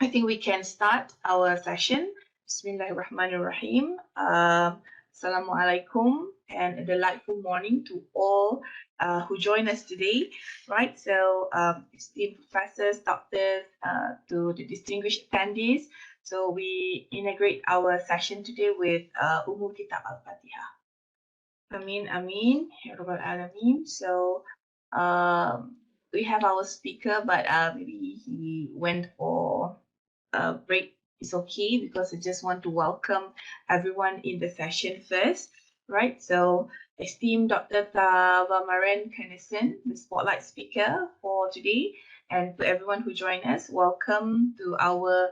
I think we can start our session. Bismillahirrahmanirrahim. Assalamualaikum and a delightful morning to all who join us today. Right, so esteemed professors, doctors, to the distinguished attendees. So we integrate our session today with Umul Kitab Al-Fatihah. Amin, Amin, Ya Rabbal Alameen. So we have our speaker, but maybe he went for break is okay because I just want to welcome everyone in the session first, right? So, esteemed Dr. Thava Kennison, the spotlight speaker for today, and for everyone who joined us, welcome to our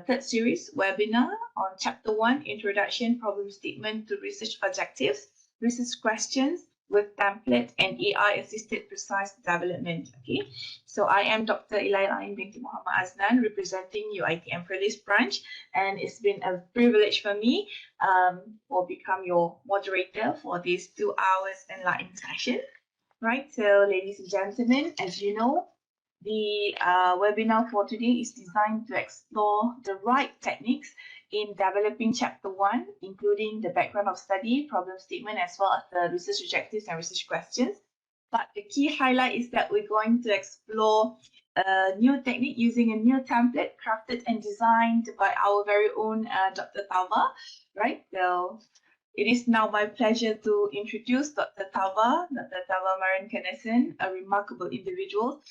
third series webinar on Chapter 1, Introduction, Problem Statement to Research Objectives, Research Questions, with template and AI-assisted precise development. Okay, so I am Dr. Ilail Ain binti Muhammad Aznan, representing UiTM Perlis branch, and it's been a privilege for me for become your moderator for this 2 hours enlightening session. Right, so ladies and gentlemen, as you know, the webinar for today is designed to explore the right techniques in developing Chapter 1, including the background of study, problem statement, as well as the research objectives and research questions. But the key highlight is that we're going to explore a new technique using a new template crafted and designed by our very own Dr. Thava, right? So it is now my pleasure to introduce Dr. Thava Kennison, a remarkable individual.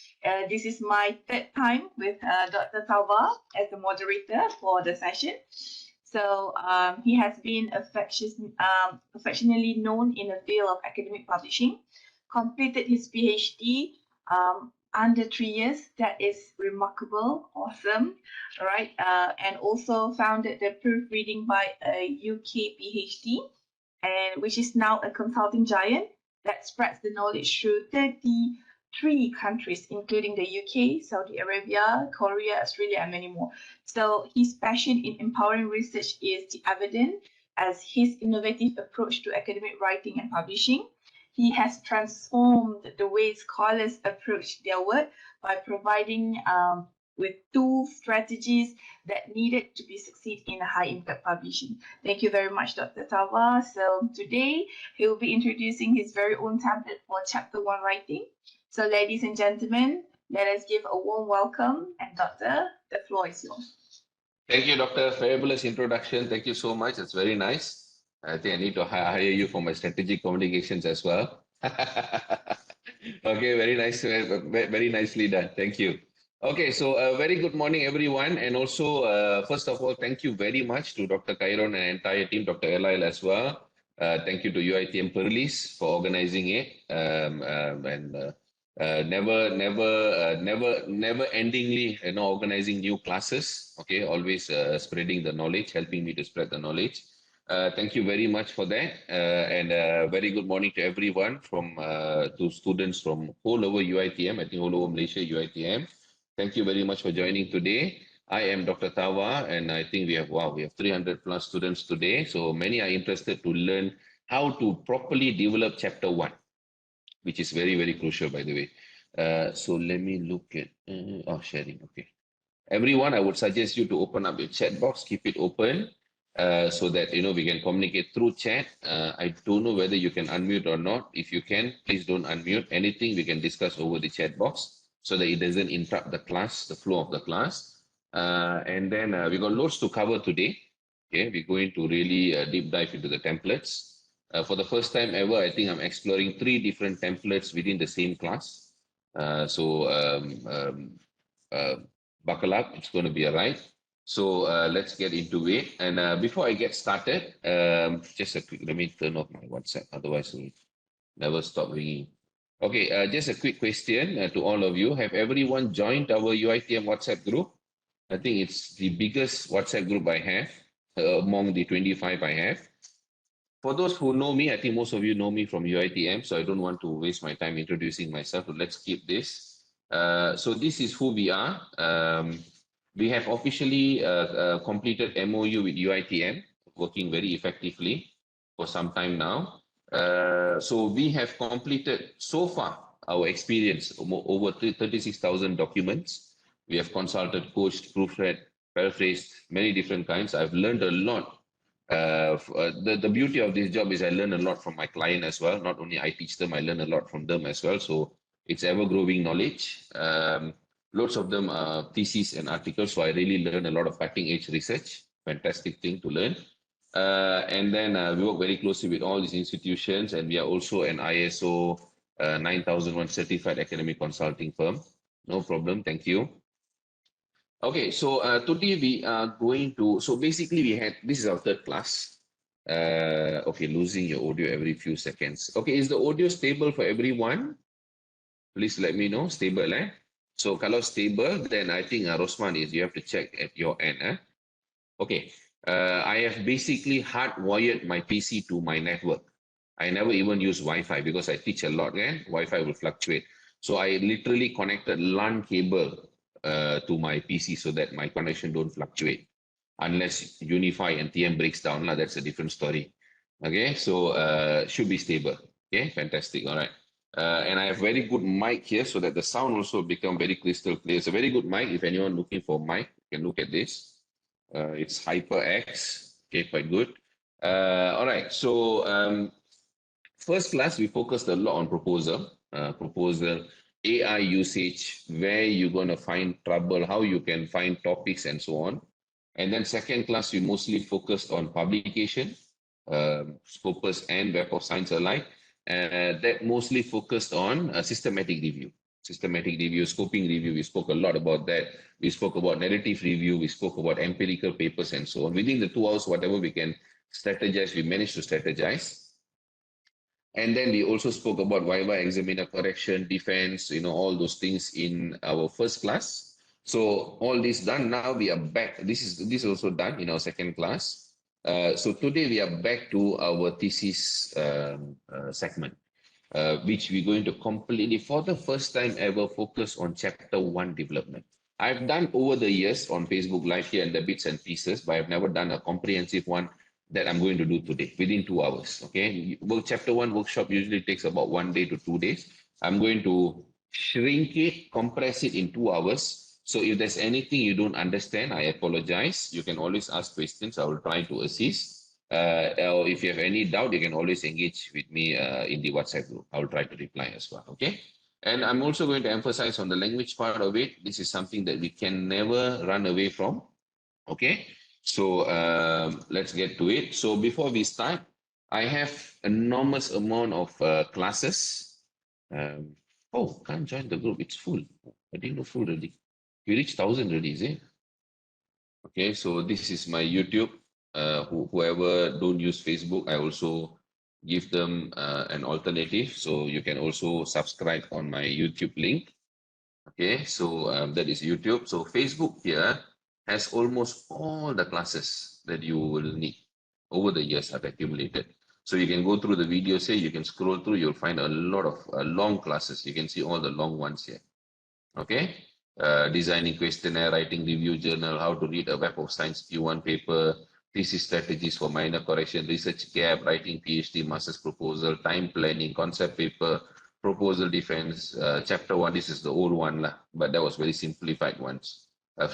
This is my third time with Dr. Thava as the moderator for the session. So he has been affectionately known in the field of academic publishing, completed his PhD under 3 years. That is remarkable, awesome, right? And also founded the Proofreading by a UK PhD, and which is now a consulting giant that spreads the knowledge through 33 countries, including the UK, Saudi Arabia, Korea, Australia, and many more. So his passion in empowering research is evident as his innovative approach to academic writing and publishing. He has transformed the way scholars approach their work by providing with tools, strategies that needed to be succeed in high impact publishing. Thank you very much, Dr. Thava. So today he will be introducing his very own template for Chapter 1 writing. So ladies and gentlemen, let us give a warm welcome, and Doctor, the floor is yours. Thank you, Doctor. Fabulous introduction. Thank you so much. It's very nice. I think I need to hire you for my strategic communications as well. Okay, very nice, very nicely done. Thank you. Okay, so very good morning, everyone. And also, first of all, thank you very much to Dr. Kairon and entire team, Dr. Elail as well. Thank you to UiTM Perlis for organizing it. Never endingly, organizing new classes. Okay, always spreading the knowledge, helping me to spread the knowledge. Thank you very much for that, and very good morning to everyone to students from all over UiTM. I think all over Malaysia UiTM. Thank you very much for joining today. I am Dr. Thava, and I think we have 300 plus students today. So many are interested to learn how to properly develop Chapter 1, which is very, very crucial, by the way. So let me look at sharing. Okay, everyone, I would suggest you to open up your chat box, keep it open. So that we can communicate through chat. I don't know whether you can unmute or not. If you can, please don't unmute. Anything we can discuss over the chat box so that it doesn't interrupt the class, the flow of the class. And then we got loads to cover today. Okay, we're going to really deep dive into the templates. For the first time ever, I think I'm exploring 3 different templates within the same class. Buckle up, it's going to be a ride. So let's get into it. And before I get started, just a quick, let me turn off my WhatsApp, otherwise it will never stop ringing. Okay, just a quick question to all of you. Have everyone joined our UiTM WhatsApp group? I think it's the biggest WhatsApp group I have among the 25 I have. For those who know me, I think most of you know me from UiTM, so I don't want to waste my time introducing myself. So let's keep this. So this is who we are. We have officially completed MOU with UiTM, working very effectively for some time now. So we have completed so far our experience over 36,000 documents. We have consulted, coached, proofread, paraphrased, many different kinds. I've learned a lot. The beauty of this job is I learn a lot from my client as well. Not only I teach them, I learn a lot from them as well. So it's ever growing knowledge. Lots of them are theses and articles. So I really learn a lot of cutting edge research. Fantastic thing to learn. And then we work very closely with all these institutions, and we are also an ISO 9001 certified academic consulting firm. No problem. Thank you. Okay, so today we are going to, so basically we had, this is our third class. Okay, losing your audio every few seconds. Okay, is the audio stable for everyone? Please let me know, stable, eh? So kalau stable, then I think Rosman is, you have to check at your end, eh? Okay, I have basically hardwired my PC to my network. I never even use Wi-Fi because I teach a lot, eh? Wi-Fi will fluctuate. So I literally connected LAN cable to my PC so that my connection don't fluctuate. Unless Unify and TM breaks down, that's a different story. Okay, so should be stable. Okay, fantastic. All right. And I have very good mic here so that the sound also become very crystal clear. It's a very good mic. If anyone looking for mic, you can look at this. It's HyperX. Okay, quite good. All right. So first class, we focused a lot on proposal, AI usage, where you're going to find trouble, how you can find topics, and so on. And then second class, we mostly focused on publication, Scopus and Web of Science alike. That mostly focused on systematic review. Systematic review, scoping review, we spoke a lot about that. We spoke about narrative review, we spoke about empirical papers and so on. Within the 2 hours, whatever we can strategize, we managed to strategize. And then we also spoke about Viva examiner correction, defense, all those things in our first class. So all this done, now we are back. This is also done in our second class. So today we are back to our thesis segment, which we're going to completely, for the first time ever, focus on chapter 1 development. I've done over the years on Facebook Live here and the bits and pieces, but I've never done a comprehensive one that I'm going to do today within 2 hours. Okay, chapter 1 workshop usually takes about 1 day to 2 days. I'm going to shrink it, compress it in 2 hours. So if there's anything you don't understand, I apologize. You can always ask questions. I will try to assist. Or if you have any doubt, you can always engage with me in the WhatsApp group. I will try to reply as well. Okay. And I'm also going to emphasize on the language part of it. This is something that we can never run away from. Okay. So let's get to it. So before we start, I have enormous amount of classes. Oh, can't join the group. It's full. I didn't know full already. We reached 1,000 already, is it? Okay, so this is my YouTube. Whoever don't use Facebook, I also give them an alternative. So you can also subscribe on my YouTube link. Okay, so that is YouTube. So Facebook here has almost all the classes that you will need over the years have accumulated. So you can go through the videos here, you can scroll through, you'll find a lot of long classes. You can see all the long ones here. Okay, designing questionnaire, writing review journal, how to read a Web of Science Q1 paper, thesis strategies for minor correction, research gap, writing PhD, master's proposal, time planning, concept paper, proposal defense, chapter 1. This is the old one, but that was very simplified ones.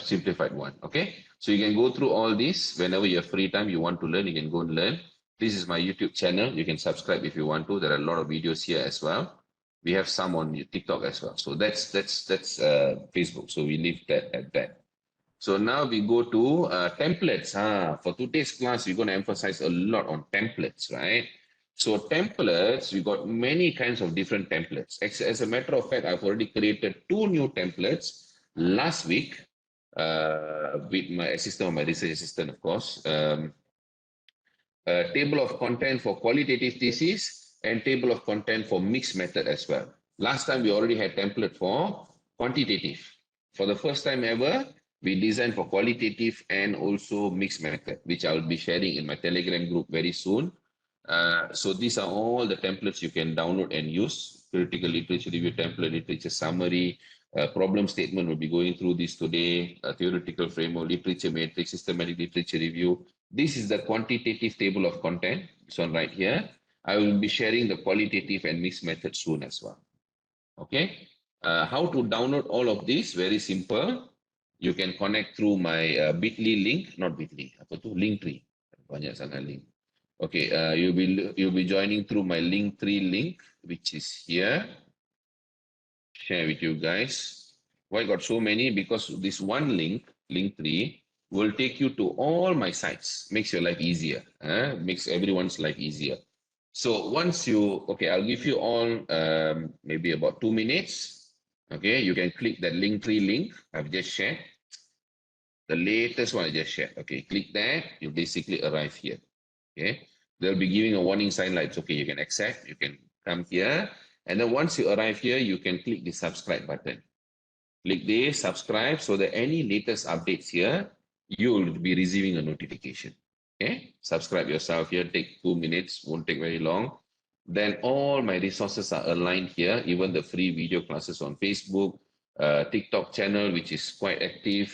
Simplified one. Okay, so you can go through all this whenever you have free time, you want to learn, you can go and learn. This is my YouTube channel. You can subscribe if you want to. There are a lot of videos here as well. We have some on TikTok as well. So that's Facebook. So we leave that at that. So now we go to templates. For today's class, we're going to emphasize a lot on templates, right? So templates, we got many kinds of different templates. As a matter of fact, I've already created 2 new templates last week with my assistant, or my research assistant, of course. Table of content for qualitative thesis and table of content for mixed method as well. Last time we already had template for quantitative. For the first time ever, we designed for qualitative and also mixed method, which I will be sharing in my Telegram group very soon. So these are all the templates you can download and use. Critical literature review template, literature summary, problem statement. Will be going through this today. Theoretical framework, literature matrix, systematic literature review. This is the quantitative table of content. This one right here. I will be sharing the qualitative and mixed method soon as well. Okay. How to download all of this? Very simple. you can connect through my bit.ly link, not bit.ly, apa tu, Linktree. Banyak sangat link. Okay, you'll be joining through my Linktree link, which is here. Share with you guys. Why got so many? Because this one link, Linktree, will take you to all my sites. Makes your life easier. Makes everyone's life easier. So once you, okay, I'll give you all maybe about 2 minutes. Okay, you can click that Linktree link I've just shared. The latest one I just shared. Okay, click that. You basically arrive here. Okay, they'll be giving a warning sign like, okay, you can accept, you can come here. And then once you arrive here, you can click the subscribe button. Click this, subscribe, so that any latest updates here, you'll be receiving a notification. Okay, subscribe yourself here, take 2 minutes, won't take very long. Then all my resources are aligned here, even the free video classes on Facebook, TikTok channel, which is quite active.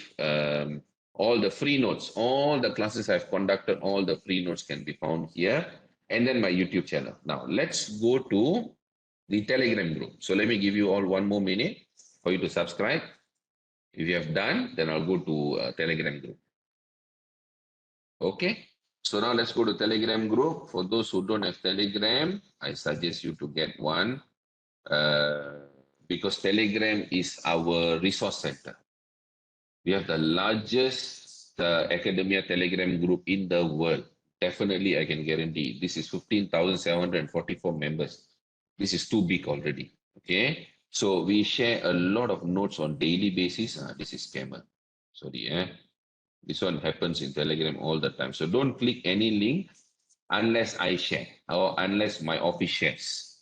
All the free notes, all the classes I've conducted, all the free notes can be found here. And then my YouTube channel. Now, let's go to the Telegram group. So let me give you all 1 more minute for you to subscribe. If you have done, then I'll go to Telegram group. Okay. So now let's go to Telegram group. For those who don't have Telegram, I suggest you to get one because Telegram is our resource center. We have the largest academia Telegram group in the world. Definitely, I can guarantee. This is 15,744 members. This is too big already. Okay. So we share a lot of notes on daily basis. This is scammer. Sorry. This one happens in Telegram all the time. So don't click any link unless I share or unless my office shares.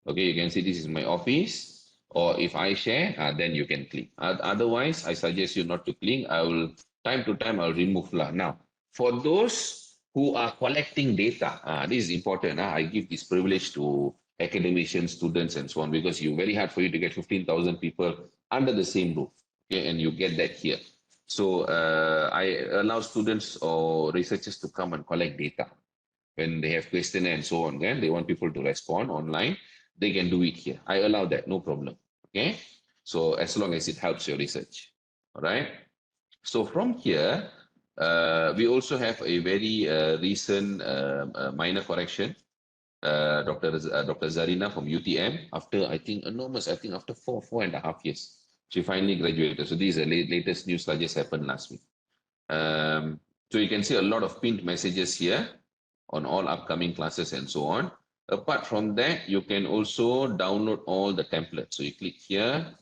Okay, you can see this is my office, or if I share, then you can click. Otherwise, I suggest you not to click. I will, time to time, I'll remove lah. Now, for those who are collecting data, this is important. I give this privilege to academicians, students, and so on, because it's very hard for you to get 15,000 people under the same roof. Okay, and you get that here. So I allow students or researchers to come and collect data when they have questionnaire and so on. Then they want people to respond online. They can do it here. I allow that, no problem. Okay. So as long as it helps your research. All right. So from here, we also have a very recent minor correction. Dr. Zarina from UTM, after I think enormous, I think after 4.5 years, she finally graduated. So these are latest news that just happened last week. So you can see a lot of pinned messages here on all upcoming classes and so on. Apart from that, you can also download all the templates. So you click here,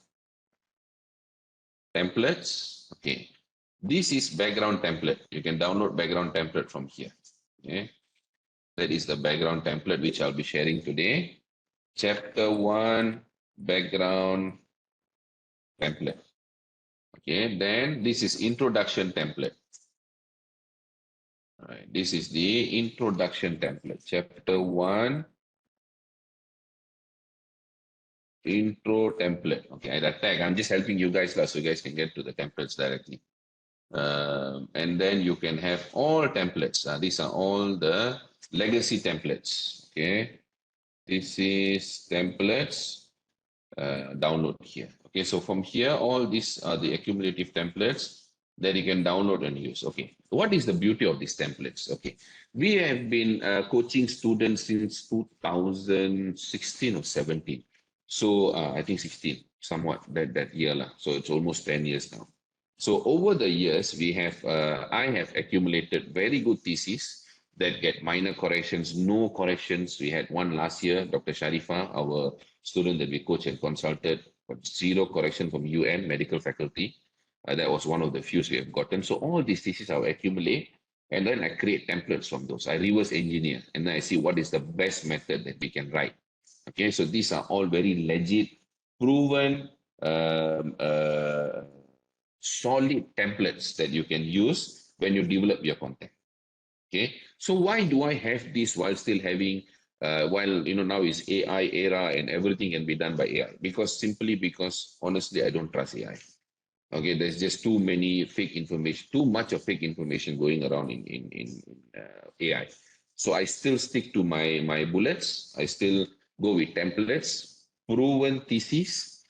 templates. Okay. This is background template. You can download background template from here. Okay. That is the background template which I'll be sharing today. Chapter 1, background template. Okay. Then this is introduction template. All right. This is the introduction template. Chapter 1, intro template. Okay, that tag. I'm just helping you guys so you guys can get to the templates directly. And then you can have all templates. These are all the legacy templates. Okay, this is templates. Download here. Okay, so from here, all these are the accumulative templates that you can download and use. Okay, what is the beauty of these templates? Okay, we have been coaching students since 2016 or 17. So I think 16, somewhat that year lah. So it's almost 10 years now. So over the years, I have accumulated very good theses that get minor corrections, no corrections. We had one last year, Dr. Sharifa, our student that we coached and consulted, got zero correction from UM medical faculty. That was one of the few we have gotten. So all these theses I will accumulate, and then I create templates from those. I reverse engineer, and then I see what is the best method that we can write. Okay, so these are all very legit, proven, solid templates that you can use when you develop your content. Okay, so why do I have this while still having, while now is AI era and everything can be done by AI? Because honestly, I don't trust AI. Okay, there's just too many fake information, too much of fake information going around in AI. So I still stick to my bullets. I still go with templates, proven theses,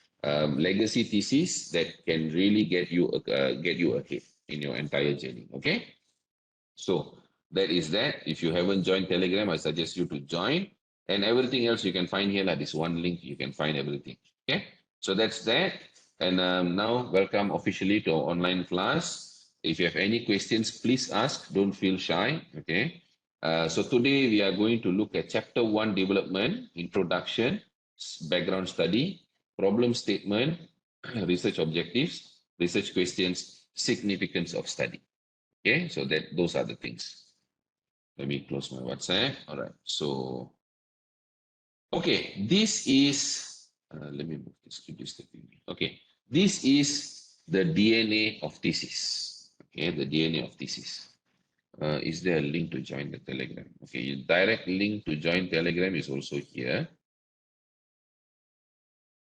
legacy thesis that can really get you ahead in your entire journey. Okay, so that is that. If you haven't joined Telegram, I suggest you to join. And everything else you can find here. Like this one link, you can find everything. Okay, so that's that. And now, welcome officially to our online class. If you have any questions, please ask. Don't feel shy. Okay. So today we are going to look at Chapter 1 Development, Introduction, Background Study, Problem Statement, Research Objectives, Research Questions, Significance of Study. Okay, so that those are the things. Let me close my WhatsApp. All right. So, okay, this is, let me move this to this. Okay, this is the DNA of thesis. Okay, the DNA of thesis. Is there a link to join the Telegram? Okay, direct link to join Telegram is also here.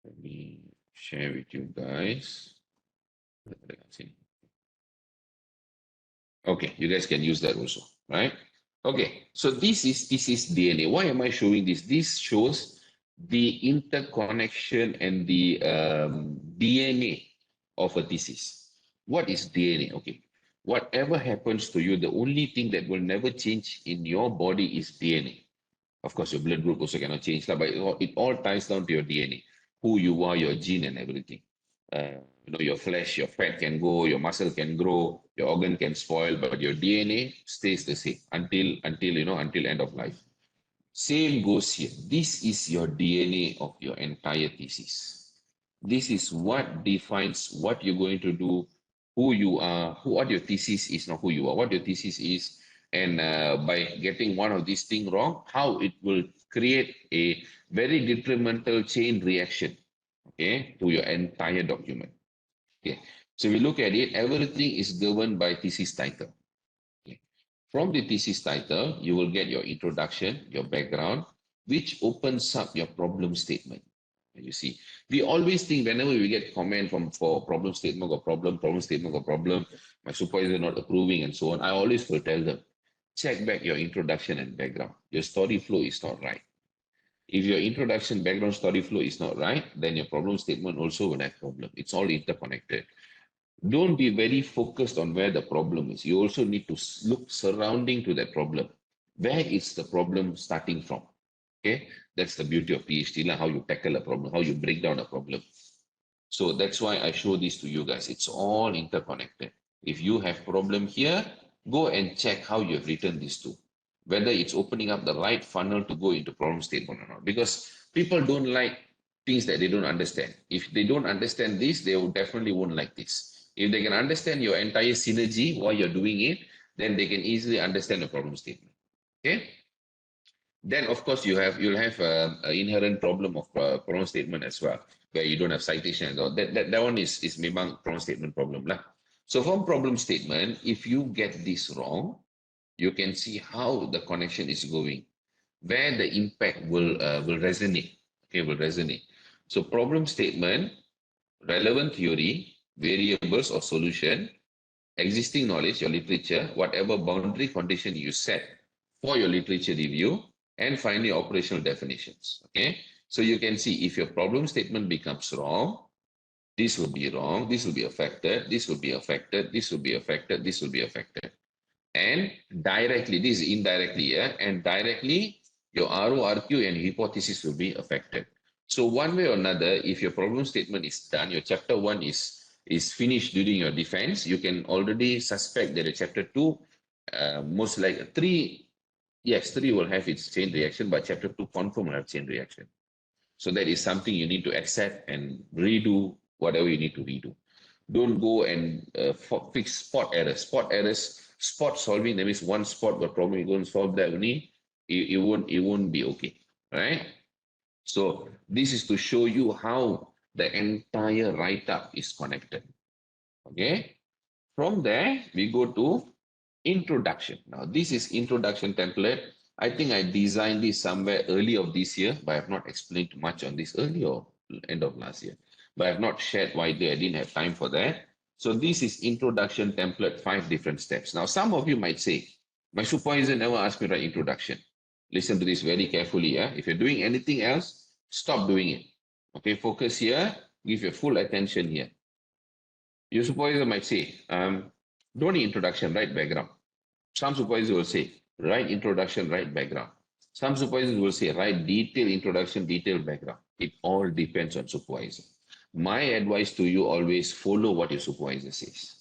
Let me share with you guys. Okay, you guys can use that also, right? Okay, so this is DNA. Why am I showing this? This shows the interconnection and the DNA of a thesis. What is DNA? Okay, whatever happens to you, the only thing that will never change in your body is DNA. Of course, your blood group also cannot change, but it all ties down to your DNA, who you are, your gene, and everything. Your flesh, your fat can go, your muscle can grow, your organ can spoil, but your DNA stays the same until end of life. Same goes here. This is your DNA of your entire thesis. This is what defines what you're going to do, who you are, what your thesis is, not who you are, what your thesis is, and by getting one of these things wrong, how it will create a very detrimental chain reaction, okay, to your entire document. Okay. So we look at it, everything is governed by thesis title. Okay. From the thesis title, you will get your introduction, your background, which opens up your problem statement. You see, we always think whenever we get comment for problem statement or problem statement or problem, my supervisor not approving and so on, I always will tell them, check back your introduction and background. Your story flow is not right. If your introduction, background, story flow is not right, then your problem statement also will have problem. It's all interconnected. Don't be very focused on where the problem is. You also need to look surrounding to that problem. Where is the problem starting from? Okay, that's the beauty of PhD, how you tackle a problem, how you break down a problem. So that's why I show this to you guys. It's all interconnected. If you have problem here, go and check how you have written these two, whether it's opening up the right funnel to go into problem statement or not. Because people don't like things that they don't understand. If they don't understand this, they will definitely won't like this. If they can understand your entire synergy while you're doing it, then they can easily understand the problem statement. Okay. Then of course you'll have an inherent problem of problem statement as well, where you don't have citation and all. That one is memang problem statement problem lah. So from problem statement, if you get this wrong, you can see how the connection is going, where the impact will resonate. Okay, will resonate. So problem statement, relevant theory, variables or solution, existing knowledge, your literature, whatever boundary condition you set for your literature review, and finally operational definitions. Okay, so you can see if your problem statement becomes wrong, this will be wrong, this will be affected, this will be affected, this will be affected, this will be affected. And directly, this is indirectly, yeah, and directly your RORQ and hypothesis will be affected. So one way or another, if your problem statement is done, your chapter 1 is finished during your defense, you can already suspect that the chapter 2, most like 3, yes, 3 will have its chain reaction, but chapter 2 confirm will have chain reaction. So that is something you need to accept and redo whatever you need to redo. Don't go and fix spot errors. Spot solving, that means one spot got problem, you go and solve that only, it won't be okay, right? So this is to show you how the entire write-up is connected. Okay. From there, we go to introduction. Now, this is introduction template. I think I designed this somewhere early of this year, but I have not explained much on this early or end of last year. But I have not shared widely. I didn't have time for that. So this is introduction template, 5 different steps. Now, some of you might say, my supervisor never asked me to write introduction. Listen to this very carefully. Yeah? If you're doing anything else, stop doing it. Okay, focus here. Give your full attention here. Your supervisor might say, don't need introduction, write background. Some supervisors will say, write introduction, write background. Some supervisors will say, write detailed introduction, detailed background. It all depends on supervisor. My advice to you, always follow what your supervisor says.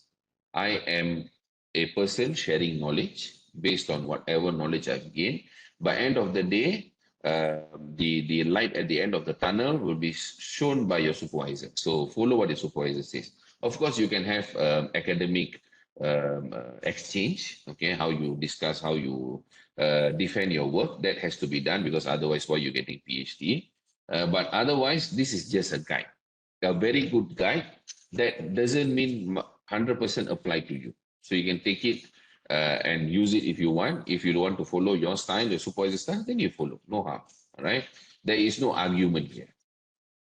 I am a person sharing knowledge based on whatever knowledge I've gained. By end of the day, the light at the end of the tunnel will be shown by your supervisor. So follow what your supervisor says. Of course, you can have academic exchange, okay, how you discuss, how you defend your work. That has to be done, because otherwise, why you're getting PhD? But otherwise, this is just a guide, a very good guide. That doesn't mean 100% apply to you. So you can take it and use it if you want. If you want to follow your style, your supervisor style, then you follow. No harm. All right. There is no argument here.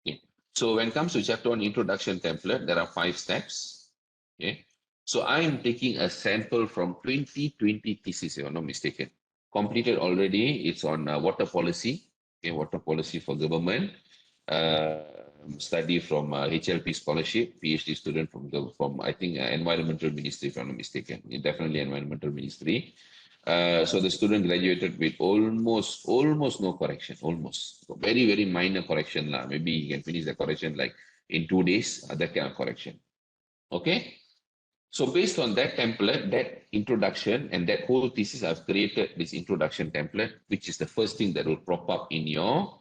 Okay. So when it comes to chapter 1 introduction template, there are 5 steps. Okay. So I am taking a sample from 2020 thesis, if I'm not mistaken. Completed already. It's on water policy. Okay, water policy for government. Study from HLP scholarship, PhD student from I think Environmental Ministry, if I'm not mistaken. Definitely Environmental Ministry. So the student graduated with almost no correction, almost very minor correction lah. Maybe he can finish the correction like in 2 days. That kind of correction. Okay. So based on that template, that introduction, and that whole thesis, I've created this introduction template, which is the first thing that will pop up in your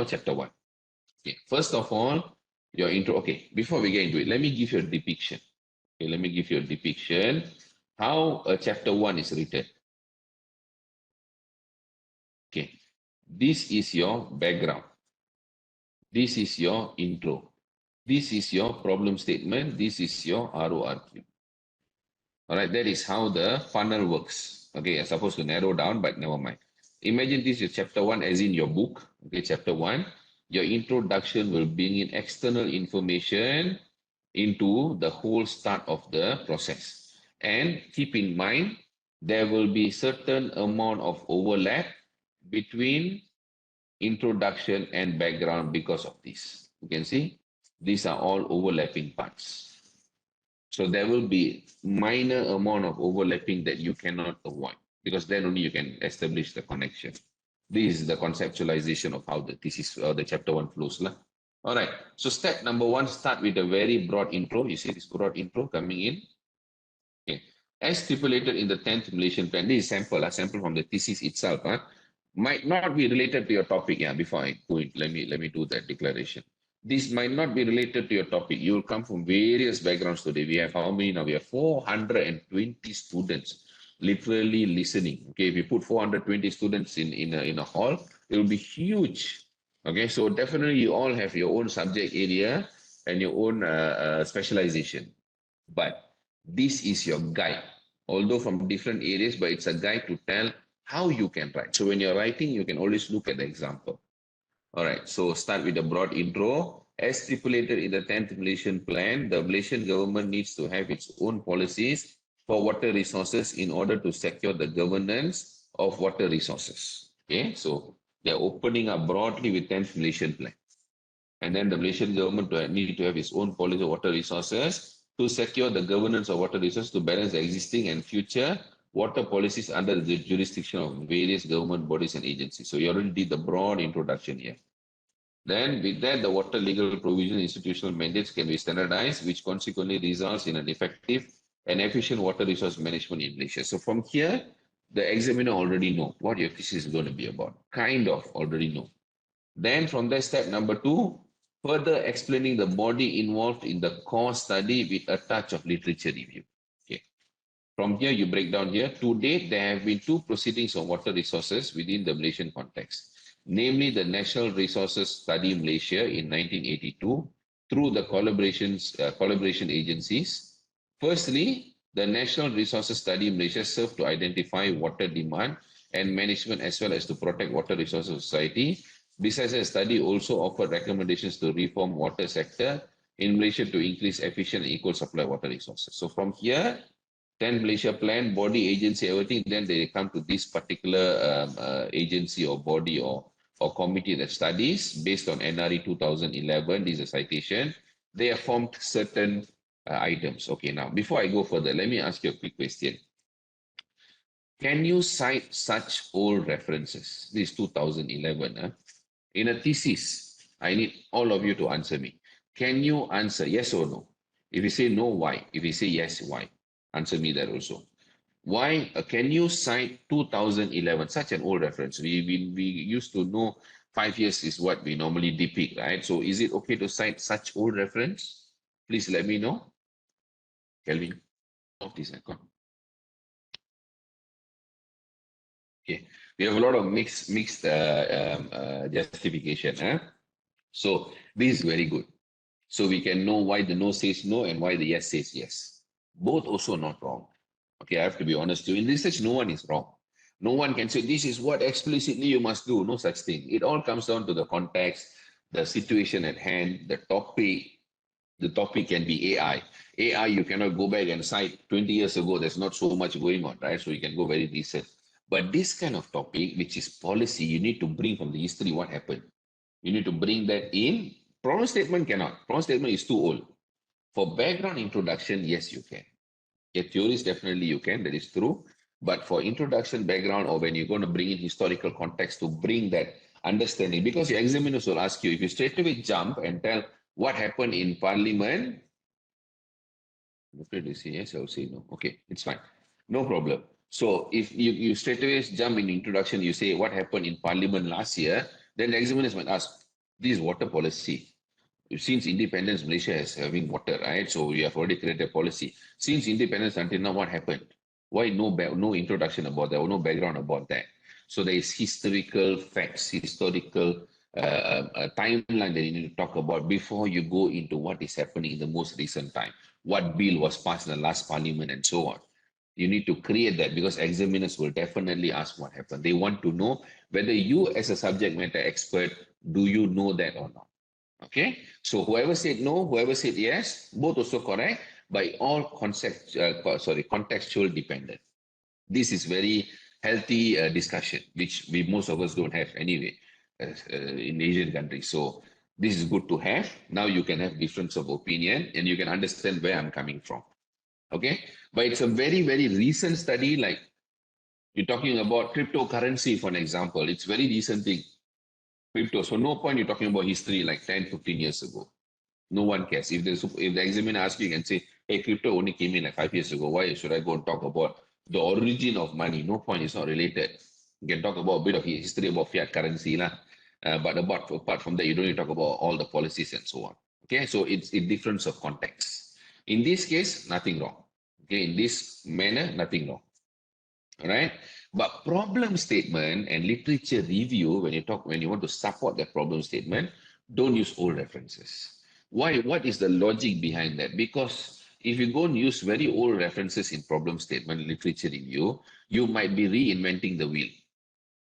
chapter 1. Okay. First of all, your intro. Okay, before we get into it, let me give you a depiction. Okay, let me give you a depiction how a chapter 1 is written. Okay, this is your background. This is your intro. This is your problem statement. This is your RORQ. All right, that is how the funnel works. Okay, I'm supposed to narrow down, but never mind. Imagine this is chapter 1 as in your book. Okay, chapter 1. Your introduction will bring in external information into the whole start of the process. And keep in mind, there will be certain amount of overlap between introduction and background because of this. You can see these are all overlapping parts. So there will be minor amount of overlapping that you cannot avoid, because then only you can establish the connection. This is the conceptualization of how the thesis or the chapter 1 flows. All right. So step number 1, start with a very broad intro. You see this broad intro coming in. Okay. As stipulated in the 10th Malaysian plan, this is sample from the thesis itself. Might not be related to your topic. Yeah, before I go in, let me do that declaration. This might not be related to your topic. You will come from various backgrounds today. We have how many now? We have 420 students literally listening. Okay, if you put 420 students in a hall, it will be huge. Okay, so definitely you all have your own subject area and your own specialization. But this is your guide, although from different areas, but it's a guide to tell how you can write. So when you're writing, you can always look at the example. All right, so start with a broad intro. As stipulated in the 10th Malaysian Plan, the Malaysian government needs to have its own policies for water resources in order to secure the governance of water resources. Okay, so they're opening up broadly with 10th Malaysian Plan. And then the Malaysian government need to have its own policy of water resources to secure the governance of water resources to balance the existing and future water policies under the jurisdiction of various government bodies and agencies. So you already did the broad introduction here. Then with that, the water legal provision institutional mandates can be standardized, which consequently results in an effective and efficient water resource management in Malaysia. So from here, the examiner already know what your thesis is going to be about. Kind of already know. Then from there, step number 2, further explaining the body involved in the core study with a touch of literature review. Okay. From here, you break down here. To date, there have been 2 proceedings on water resources within the Malaysian context, namely the National Resources Study Malaysia in 1982 through the collaboration agencies. Firstly, the National Resources Study Malaysia served to identify water demand and management as well as to protect water resources society. Besides, the study also offered recommendations to reform water sector in Malaysia to increase efficient and equal supply of water resources. So from here, 10 Malaysia plan, body, agency, everything, then they come to this particular agency or body or or committee that studies based on NRE 2011, this is a citation, they have formed certain items. Okay, now before I go further, let me ask you a quick question. Can you cite such old references? This is 2011. In a thesis, I need all of you to answer me. Can you answer yes or no? If you say no, why? If you say yes, why? Answer me that also. Why can you cite 2011, such an old reference? We used to know 5 years is what we normally depict, right? So is it okay to cite such old reference? Please let me know. Kelvin, off this icon. Okay, we have a lot of mixed justification. So this is very good. So we can know why the no says no and why the yes says yes. Both also not wrong. Okay, I have to be honest to you. In research, no one is wrong. No one can say this is what explicitly you must do. No such thing. It all comes down to the context, the situation at hand, the topic. The topic can be AI. AI, you cannot go back and cite 20 years ago. There's not so much going on, right? So you can go very recent. But this kind of topic, which is policy, you need to bring from the history what happened. You need to bring that in. Problem statement cannot. Problem statement is too old. For background introduction, yes, you can. Yeah, theories definitely you can, that is true. But for introduction, background, or when you're going to bring in historical context to bring that understanding, because your examiners will ask you, if you straight away jump and tell what happened in parliament, I'm afraid to say yes, I'll say no. Okay, it's fine. No problem. So if you straight away jump in introduction, you say what happened in parliament last year, then the examiners might ask, this is water policy. Since independence, Malaysia is having water, right? So we have already created a policy. Since independence until now, what happened? Why no introduction about that or no background about that? So there is historical facts, historical timeline that you need to talk about before you go into what is happening in the most recent time. What bill was passed in the last parliament and so on. You need to create that because examiners will definitely ask what happened. They want to know whether you as a subject matter expert, do you know that or not? Okay, so whoever said no, whoever said yes, both also correct, by all contextual dependent. This is very healthy discussion, which we most of us don't have anyway in Asian countries. So this is good to have. Now you can have difference of opinion and you can understand where I'm coming from. Okay, but it's a very, very recent study. Like you're talking about cryptocurrency, for an example. It's very recent thing. Crypto. So no point you're talking about history like 10, 15 years ago. No one cares. If the examiner asks you, you can say, hey, crypto only came in like 5 years ago. Why should I go and talk about the origin of money? No point, it's not related. You can talk about a bit of history about fiat currency, lah. But apart from that, you don't need to talk about all the policies and so on. Okay, so it's a difference of context. In this case, nothing wrong. Okay, in this manner, nothing wrong. All right. But problem statement and literature review, when you want to support that problem statement, don't use old references. Why? What is the logic behind that? Because if you go and use very old references in problem statement, literature review, you might be reinventing the wheel.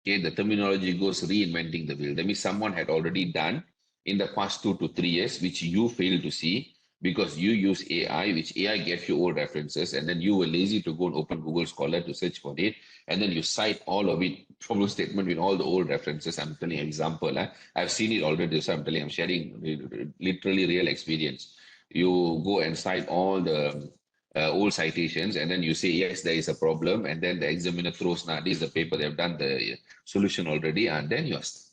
Okay, the terminology goes reinventing the wheel. That means someone had already done in the past 2 to 3 years, which you failed to see because you use AI, which AI gave you old references, and then you were lazy to go and open Google Scholar to search for it, and then you cite all of it, problem statement with all the old references. I'm telling you example. I've seen it already, so I'm sharing literally real experience. You go and cite all the old citations, and then you say, yes, there is a problem, and then the examiner throws, now this is the paper, they've done the solution already, and then you're stuck.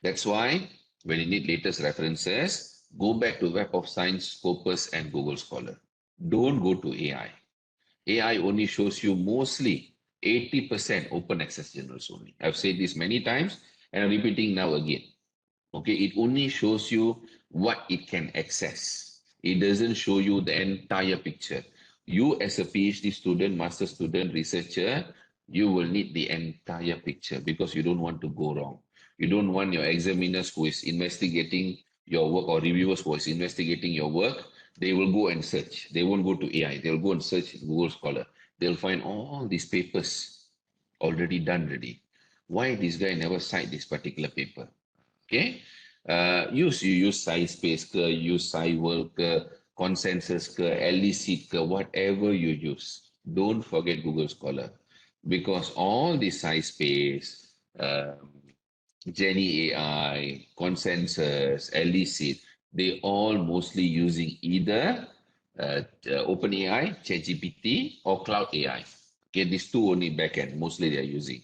That's why when you need latest references, go back to Web of Science, Scopus, and Google Scholar. Don't go to AI. AI only shows you mostly 80% open access journals only. I've said this many times, and I'm repeating now again. Okay, it only shows you what it can access. It doesn't show you the entire picture. You as a PhD student, master student, researcher, you will need the entire picture because you don't want to go wrong. You don't want your examiners who is investigating your work or reviewers who is investigating your work, they will go and search. They won't go to AI. They'll go and search Google Scholar. They'll find all these papers already done already. Why this guy never cite this particular paper? Okay, you use size space ke, use world ke, consensus ke, LEC ke, whatever you use. Don't forget Google Scholar because all the size space, Jenny AI, Consensus, Elicit, they all mostly using either OpenAI, ChatGPT, or Cloud AI. Okay, these two only backend, mostly they are using.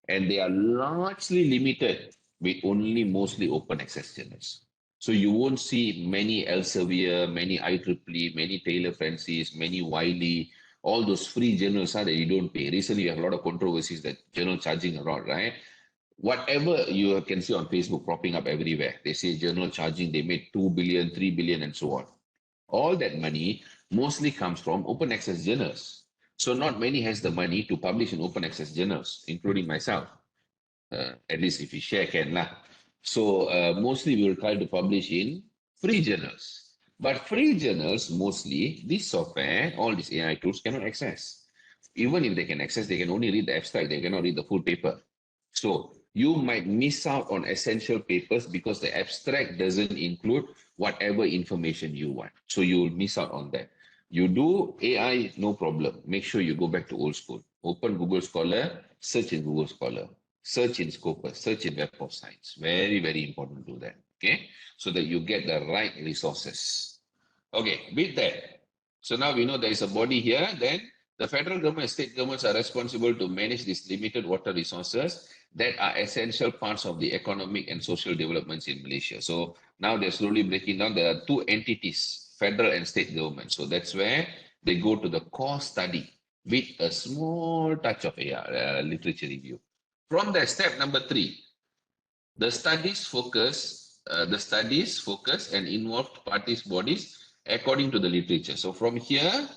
And they are largely limited with only mostly open access journals. So you won't see many Elsevier, many IEEE, many Taylor Francis, many Wiley, all those free journals that you don't pay. Recently, you have a lot of controversies that journal charging a lot, right? Whatever you can see on Facebook propping up everywhere. They say journal charging, they made 2 billion, 3 billion, and so on. All that money mostly comes from open access journals. So not many has the money to publish in open access journals, including myself. At least if you share, can lah. So mostly we will try to publish in free journals. But free journals, mostly, this software, all these AI tools cannot access. Even if they can access, they can only read the abstract, they cannot read the full paper. So you might miss out on essential papers because the abstract doesn't include whatever information you want. So you'll miss out on that. You do AI, no problem. Make sure you go back to old school. Open Google Scholar, search in Google Scholar, search in Scopus, search in Web of Science. Very, very important to do that. Okay, so that you get the right resources. Okay, with that, so now we know there is a body here, then the federal government and state governments are responsible to manage these limited water resources that are essential parts of the economic and social developments in Malaysia. So now they're slowly breaking down. There are two entities, federal and state government. So that's where they go to the core study with a small touch of literature review. From that, step number 3, the studies focus and involved parties bodies according to the literature. So from here,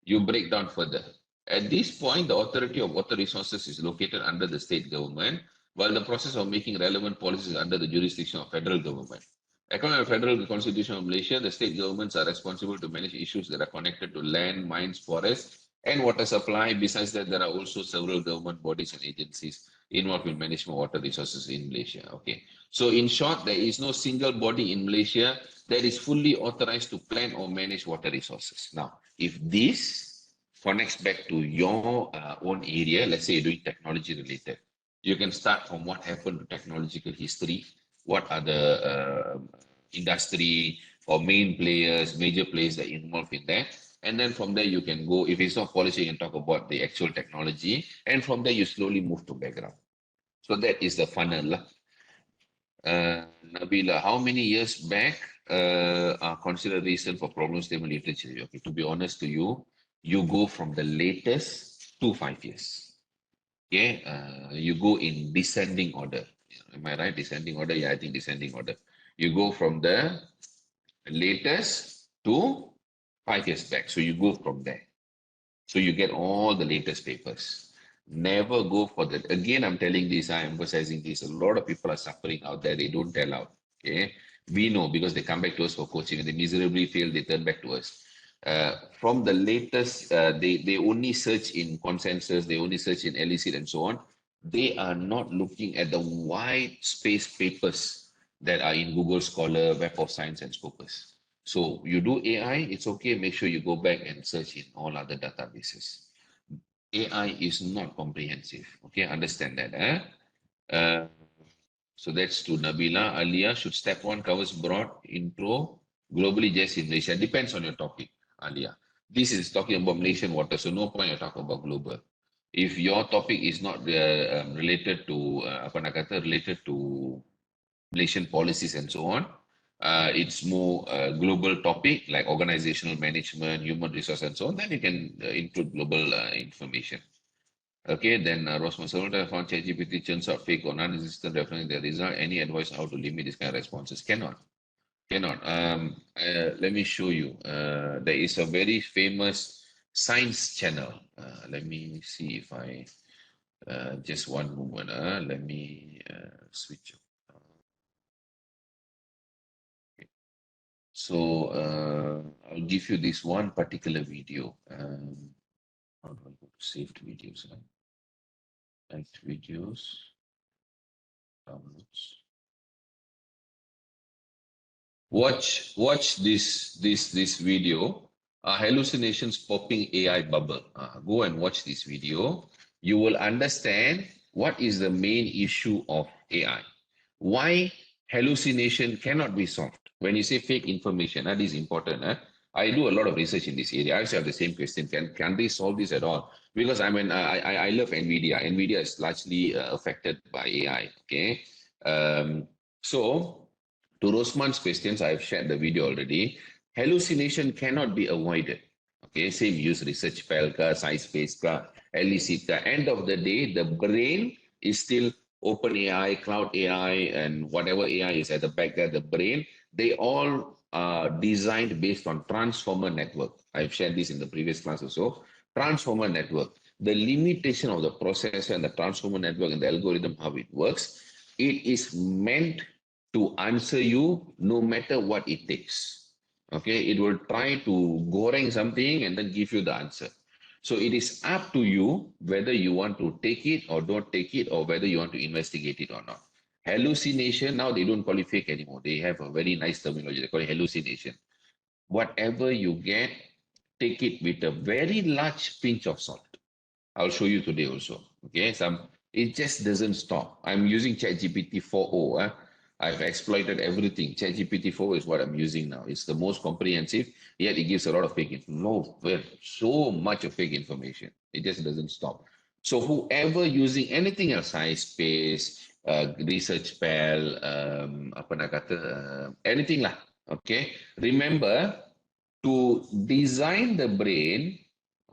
you break down further. At this point, the Authority of Water Resources is located under the state government, while the process of making relevant policies is under the jurisdiction of federal government. According to the Federal Constitution of Malaysia, the state governments are responsible to manage issues that are connected to land, mines, forests, and water supply. Besides that, there are also several government bodies and agencies involved in management of water resources in Malaysia. Okay. So in short, there is no single body in Malaysia that is fully authorized to plan or manage water resources. Now, if this connects back to your own area, let's say you're doing technology related, you can start from what happened to technological history, what are the industry or main players, major players that are involved in that. And then from there, you can go, if it's not policy, you can talk about the actual technology. And from there, you slowly move to background. So that is the funnel. Nabila, how many years back are considered recent for problem statement literature? Okay, to be honest to you, you go from the latest to 5 years. Okay, you go in descending order. Am I right? Descending order? Yeah, I think descending order. You go from the latest to 5 years back. So you go from there. So you get all the latest papers. Never go for that. Again, I'm telling this, I'm emphasizing this. A lot of people are suffering out there. They don't tell out. Okay. We know because they come back to us for coaching and they miserably fail, they turn back to us. From the latest, they only search in consensus, they only search in Elicit and so on. They are not looking at the wide space papers that are in Google Scholar, Web of Science, and Scopus. So you do AI, it's okay. Make sure you go back and search in all other databases. AI is not comprehensive. Okay, understand that. Uh, so that's to Nabila. Alia, should step 1 covers broad intro, globally just in Malaysia? Depends on your topic, Alia. This is talking about Malaysian water, so no point you talk about global. If your topic is not related to related to Malaysian policies and so on. It's more global topic like organizational management, human resource, and so on. Then you can include global information. Okay, then Rosman Saluda found ChatGPT turns out fake or non-existent reference the result. Any advice how to limit this kind of responses? Cannot. Cannot. Let me show you. There is a very famous science channel. Let me see if I just one moment. Let me switch. So I'll give you this one particular video. How do I go to saved videos? Liked videos, downloads. Watch this video. Hallucinations popping AI bubble. Go and watch this video. You will understand what is the main issue of AI. Why hallucination cannot be solved? When you say fake information, that is important. I do a lot of research in this area. I also have the same question: can they solve this at all? Because I love NVIDIA. NVIDIA is largely affected by AI. Okay, so to Rosman's questions, I've shared the video already. Hallucination cannot be avoided. Okay, same use research pel ka, science space ka, LEC ka. End of the day, the brain is still open AI, cloud AI, and whatever AI is at the back there, the brain, they all are designed based on transformer network. I've shared this in the previous class also. Transformer network. The limitation of the processor and the transformer network and the algorithm, how it works, it is meant to answer you no matter what it takes. Okay, it will try to goreng something and then give you the answer. So it is up to you whether you want to take it or don't take it, or whether you want to investigate it or not. Hallucination, now they don't call it fake anymore. They have a very nice terminology. They call it hallucination. Whatever you get, take it with a very large pinch of salt. I'll show you today also. Okay, it just doesn't stop. I'm using ChatGPT 4.0. I've exploited everything. ChatGPT 4 is what I'm using now. It's the most comprehensive, yet it gives a lot of fake information. No, so much of fake information. It just doesn't stop. So whoever using anything else, space, research pal, apa nak kata, anything lah. Okay, remember to design the brain,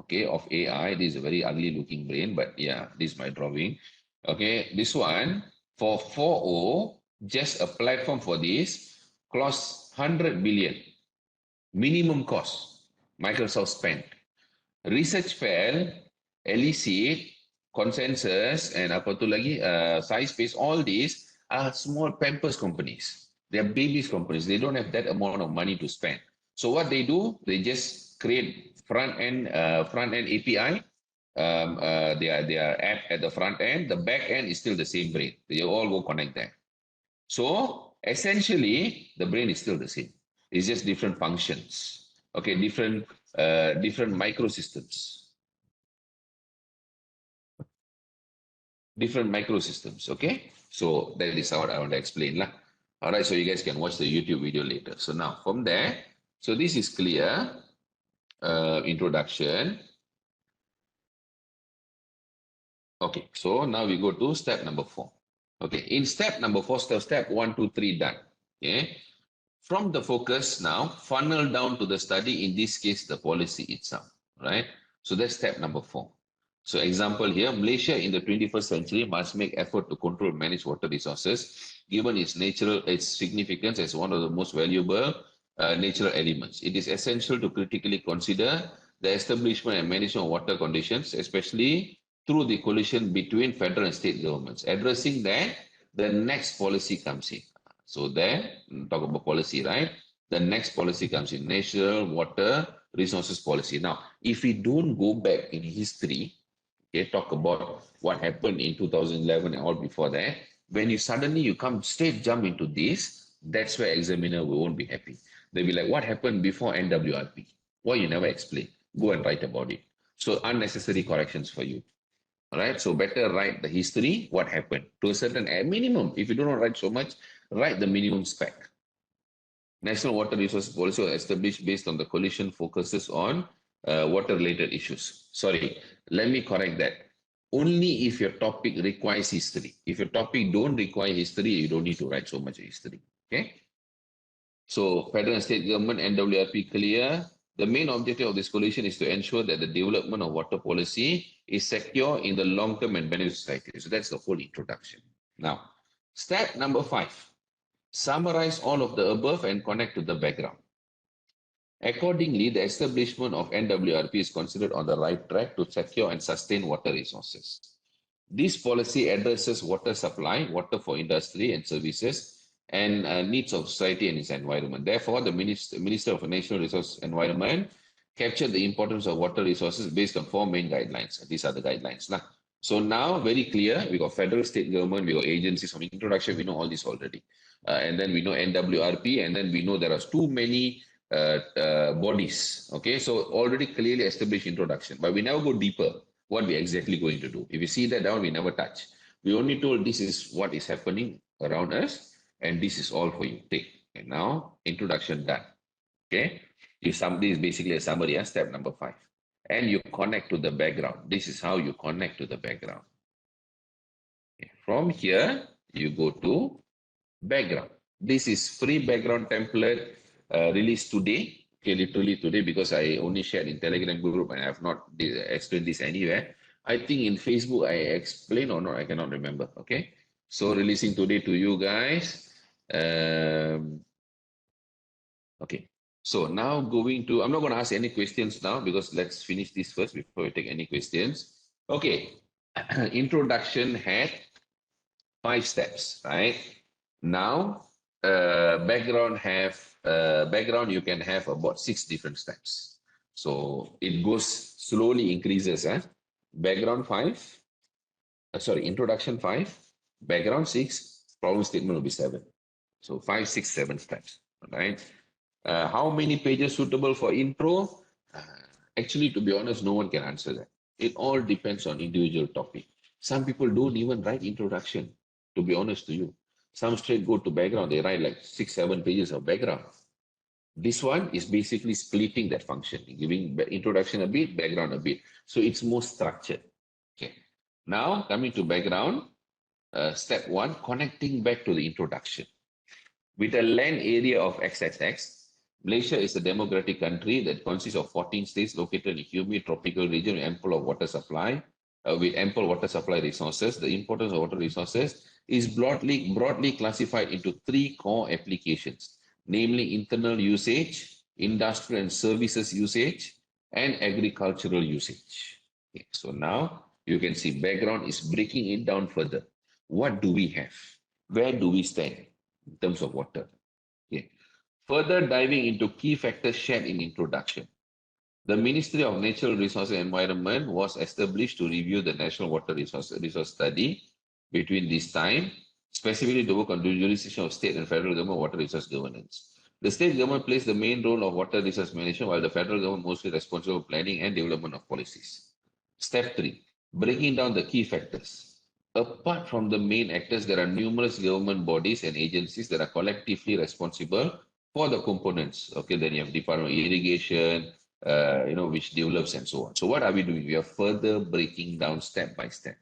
okay, of AI. This is a very ugly looking brain, but yeah, this is my drawing. Okay, this one for 4.0, just a platform for this costs 100 billion minimum cost. Microsoft spent. Research fail, Elicit, Consensus, and apa tu lagi, SciSpace, all these are small pampers companies. They are babies companies. They don't have that amount of money to spend. So what they do, they just create front end API. Their app at the front end. The back end is still the same brain. They all go connect there. So essentially, the brain is still the same. It's just different functions. Okay, different microsystems. Different microsystems. Okay, so that is what I want to explain lah. All right, so you guys can watch the YouTube video later. So now from there, so this is clear. Introduction. Okay, so now we go to step number 4. Okay, in step number 4, step 1, 2, 3 done. Okay, from the focus now, funnel down to the study, in this case, the policy itself, right? So that's step number 4. So example here, Malaysia in the 21st century must make effort to control and manage water resources, given its significance as one of the most valuable natural elements. It is essential to critically consider the establishment and management of water conditions, especially through the coalition between federal and state governments. Addressing that, the next policy comes in. So there, talk about policy, right? The next policy comes in, National Water Resources Policy. Now, if we don't go back in history, okay, talk about what happened in 2011 and all before that, when you come straight jump into this, that's where examiner won't be happy. They'll be like, what happened before NWRP? Why you never explain? Go and write about it. So unnecessary corrections for you. All right, so better write the history, what happened to a certain minimum. If you don't write so much, write the minimum spec. National Water Resources Policy was established based on the coalition focuses on water-related issues. Sorry, let me correct that. Only if your topic requires history. If your topic don't require history, you don't need to write so much history. Okay. So federal and state government, NWRP clear. The main objective of this coalition is to ensure that the development of water policy is secure in the long term and benefit society. So that's the whole introduction. Now, step number 5. Summarize all of the above and connect to the background. Accordingly, the establishment of NWRP is considered on the right track to secure and sustain water resources. This policy addresses water supply, water for industry and services, and needs of society and its environment. Therefore, the Minister of National Resource Environment captured the importance of water resources based on 4 main guidelines. These are the guidelines. So now, very clear, we got federal, state government, we got agencies. From introduction, we know all this already. And then we know NWRP, and then we know there are too many bodies. Okay, so already clearly established introduction, but we never go deeper what we're exactly going to do. If you see that down, we never touch. We only told this is what is happening around us, and this is all for you. Take. And now, introduction done. Okay. This is basically a summary, step number 5. And you connect to the background. This is how you connect to the background. Okay. From here, you go to background. This is free background template released today. Okay, literally today, because I only shared in Telegram group and I have not explained this anywhere. I think in Facebook I explained or not, I cannot remember. Okay, so releasing today to you guys. Okay, so now going to, I'm not going to ask any questions now because let's finish this first before we take any questions. Okay, introduction had 5 steps, right? Now, background you can have about 6 different steps. So it goes slowly increases. Background 5, introduction 5, background 6, problem statement will be 7. So 5, 6, 7 steps. All right. How many pages suitable for intro? Uh, Actually, to be honest, no one can answer that. It all depends on individual topic. Some people don't even write introduction, to be honest to you. Some straight go to background, they write like 6, 7 pages of background. This one is basically splitting that function, giving introduction a bit, background a bit. So it's more structured. Okay. Now, coming to background, step 1, connecting back to the introduction. With a land area of XXX, Malaysia is a democratic country that consists of 14 states located in humid tropical region with ample of water supply. With ample water supply resources, the importance of water resources is broadly classified into 3 core applications, namely internal usage, industrial and services usage, and agricultural usage. Okay, so now you can see background is breaking it down further. What do we have? Where do we stand in terms of water? Okay. Further diving into key factors shared in introduction. The Ministry of Natural Resources and Environment was established to review the national water resource study between this time, specifically to work on the jurisdiction of state and federal government water resource governance. The state government plays the main role of water resource management, while the federal government mostly responsible for planning and development of policies. Step 3, breaking down the key factors. Apart from the main actors, there are numerous government bodies and agencies that are collectively responsible for the components. Okay, then you have Department of Irrigation, which develops and so on. So what are we doing? We are further breaking down step by step.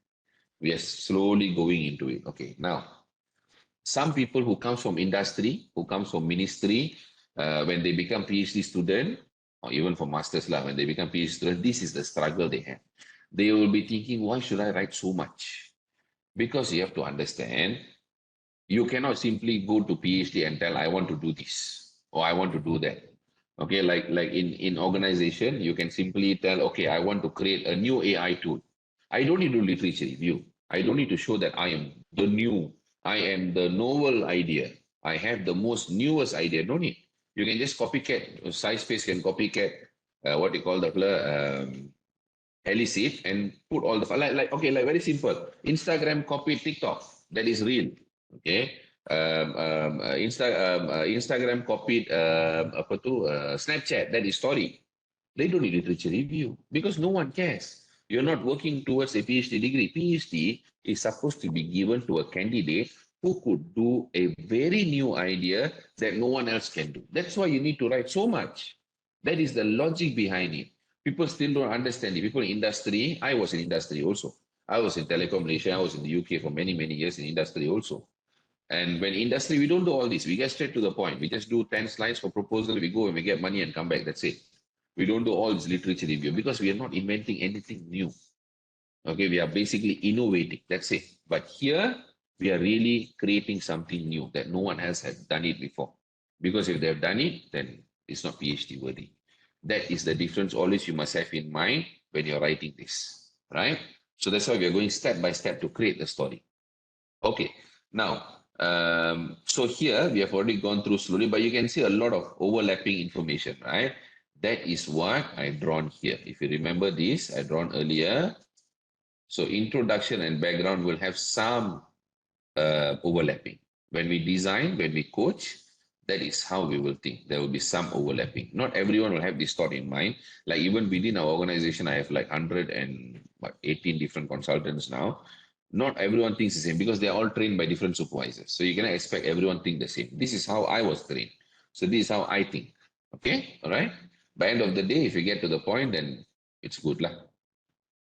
We are slowly going into it. Okay, now, some people who comes from industry, who comes from ministry, when they become PhD student, or even for masters, when they become PhD student, this is the struggle they have. They will be thinking, why should I write so much? Because you have to understand, you cannot simply go to PhD and tell, I want to do this, or I want to do that. Okay, like in organization, you can simply tell, okay, I want to create a new AI tool. I don't need to do literature review. I don't need to show that I am the novel idea. I have the most newest idea. No need. You can just copycat. SciSpace can copycat what you call the Elicit and put all the like very simple. Instagram copy TikTok. That is real. Okay. Instagram copied Snapchat. That is story. They don't need literature review because no one cares. You're not working towards a PhD degree. PhD is supposed to be given to a candidate who could do a very new idea that no one else can do. That's why you need to write so much. That is the logic behind it. People still don't understand it. People in industry, I was in industry also. I was in Telecom Malaysia. I was in the UK for many, many years in industry also. And when industry, we don't do all this. We get straight to the point. We just do 10 slides for proposal. We go and we get money and come back. That's it. We don't do all this literature review because we are not inventing anything new. Okay, we are basically innovating. That's it. But here, we are really creating something new that no one else has done it before. Because if they have done it, then it's not PhD worthy. That is the difference always you must have in mind when you're writing this, right? So that's why we are going step by step to create the story. Okay, now, so here we have already gone through slowly, but you can see a lot of overlapping information, right? That is what I've drawn here. If you remember this, I drawn earlier. So introduction and background will have some overlapping. When we design, when we coach, that is how we will think. There will be some overlapping. Not everyone will have this thought in mind. Like even within our organization, I have like 118 different consultants now. Not everyone thinks the same because they're all trained by different supervisors. So you cannot expect everyone think the same. This is how I was trained. So this is how I think. Okay, all right. By end of the day, if you get to the point, then it's good lah.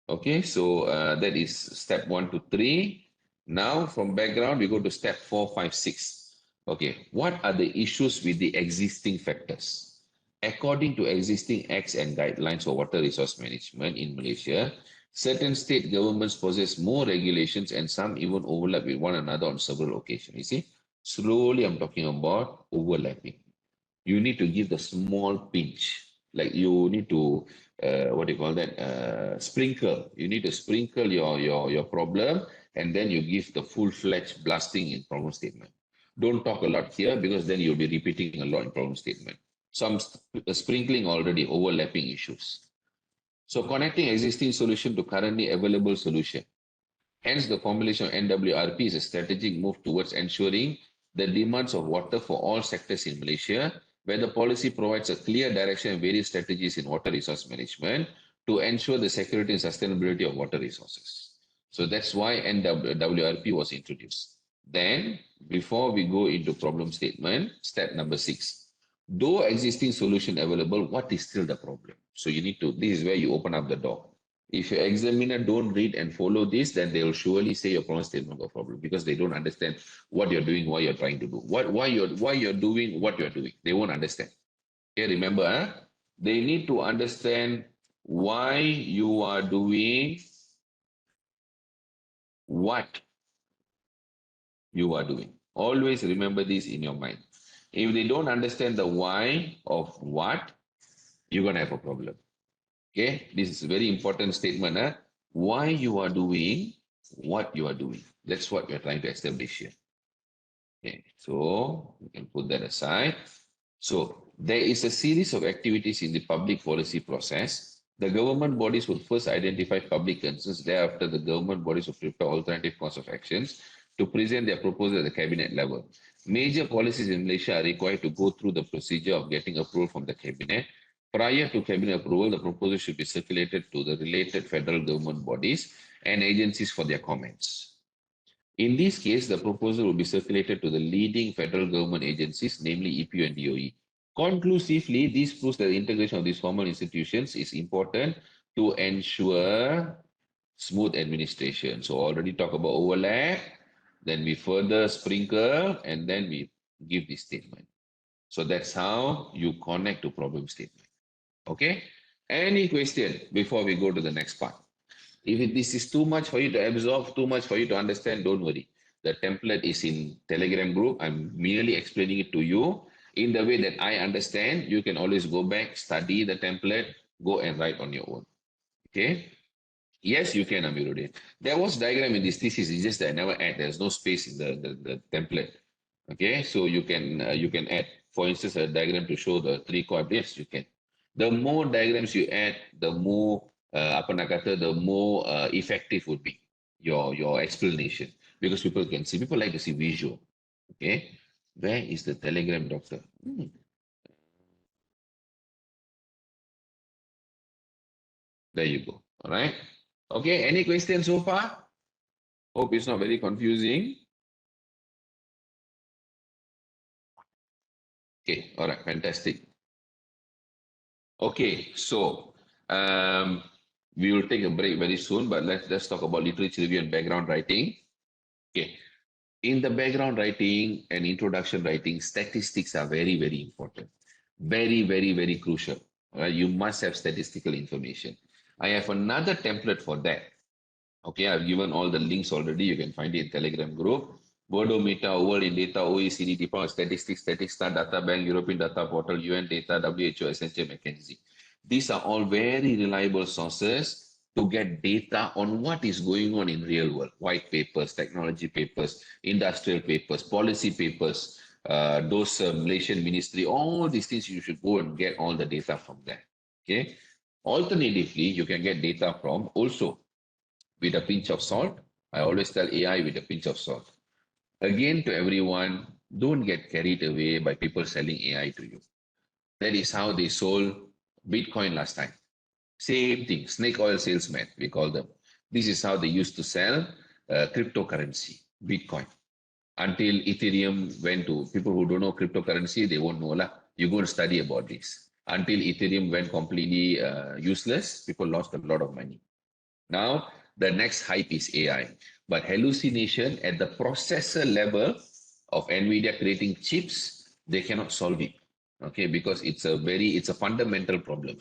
Okay, so that is step 1 to 3. Now from background, we go to step 4, 5, 6. Okay, what are the issues with the existing factors? According to existing acts and guidelines for water resource management in Malaysia, certain state governments possess more regulations and some even overlap with one another on several occasions. You see, slowly I'm talking about overlapping. You need to give the small pinch. Like you need to, what do you call that? Sprinkle. You need to sprinkle your problem, and then you give the full-fledged blasting in problem statement. Don't talk a lot here because then you'll be repeating a lot in problem statement. Some sprinkling already overlapping issues. So connecting existing solution to currently available solution. Hence, the formulation of NWRP is a strategic move towards ensuring the demands of water for all sectors in Malaysia, where the policy provides a clear direction and various strategies in water resource management to ensure the security and sustainability of water resources. So that's why NWRP was introduced. Then, before we go into problem statement, step number 6. Though existing solution available, what is still the problem? So you need to, this is where you open up the door. If your examiner don't read and follow this, then they will surely say your problem statement got problem because they don't understand what you're doing, what you're trying to do, why you're doing what you're doing. They won't understand. Okay, remember, they need to understand why you are doing what you are doing. Always remember this in your mind. If they don't understand the why of what, you're gonna have a problem. Okay, this is a very important statement. Why you are doing what you are doing. That's what we're trying to establish here. Okay, so we can put that aside. So there is a series of activities in the public policy process. The government bodies will first identify public concerns. Thereafter, the government bodies will prepare alternative course of actions to present their proposal at the cabinet level. Major policies in Malaysia are required to go through the procedure of getting approval from the cabinet. Prior to cabinet approval, the proposal should be circulated to the related federal government bodies and agencies for their comments. In this case, the proposal will be circulated to the leading federal government agencies, namely EPU and DOE. Conclusively, this proves that the integration of these formal institutions is important to ensure smooth administration. So already talk about overlap, then we further sprinkle, and then we give this statement. So that's how you connect to problem statement. Okay? Any question before we go to the next part? This is too much for you to absorb, too much for you to understand, don't worry. The template is in Telegram group. I'm merely explaining it to you in the way that I understand. You can always go back, study the template, go and write on your own. Okay? Yes, you can, Amiruddin. There was diagram in this thesis. It's just that I never add. There's no space in the template. Okay, so you can add, for instance, a diagram to show the three core. Yes, you can. The more diagrams you add, the more apa nak kata, the more effective would be your explanation because people can see. People like to see visual. Okay, where is the Telegram doctor? There you go. All right. Okay. Any questions so far? Hope it's not very confusing. Okay. All right. Fantastic. Okay. So we will take a break very soon, but let's talk about literature review and background writing. Okay. In the background writing and introduction writing, statistics are very, very important. Very, very, very crucial. You must have statistical information. I have another template for that. Okay, I've given all the links already. You can find it in Telegram group. Worldometer, World in Data, OECD, Department of Statistics, Statista, Data Bank, European Data Portal, UN Data, WHO, SNJ, McKinsey. These are all very reliable sources to get data on what is going on in real world. White papers, technology papers, industrial papers, policy papers, those Malaysian ministry, all these things you should go and get all the data from there. Okay. Alternatively, you can get data from also with a pinch of salt. I always tell AI with a pinch of salt. Again, to everyone, don't get carried away by people selling AI to you. That is how they sold Bitcoin last time. Same thing, snake oil salesman, we call them. This is how they used to sell. cryptocurrency, Bitcoin. Until Ethereum went to people who don't know cryptocurrency, they won't know lah. You go and study about this. Until Ethereum went completely useless, people lost a lot of money. Now the next hype is AI, but hallucination at the processor level of NVIDIA creating chips, they cannot solve it. Okay, because it's a fundamental problem,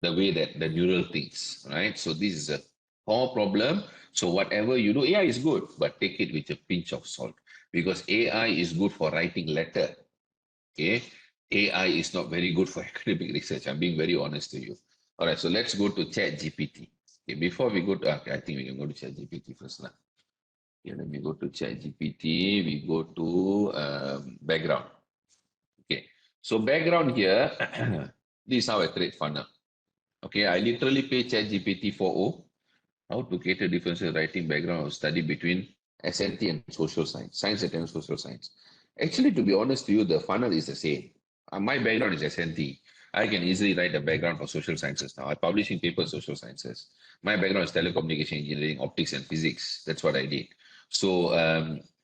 the way that the neural thinks, right? So this is a core problem. So whatever you do, AI is good, but take it with a pinch of salt because AI is good for writing letter. Okay, AI is not very good for academic research. I'm being very honest to you. All right, so let's go to Chat GPT. Okay, before we go to, okay, I think we can go to Chat GPT first. Lah. Okay, let me go to Chat GPT. We go to background. Okay, so background here, this is how I create funnel. Okay, I literally pay ChatGPT 4.0 how to cater differences in writing background or study between SNT and social science, science and social science. Actually, to be honest to you, the funnel is the same. My background is SNT. I can easily write a background for social sciences now. I publish in papers social sciences. My background is telecommunication engineering, optics, and physics. That's what I did. So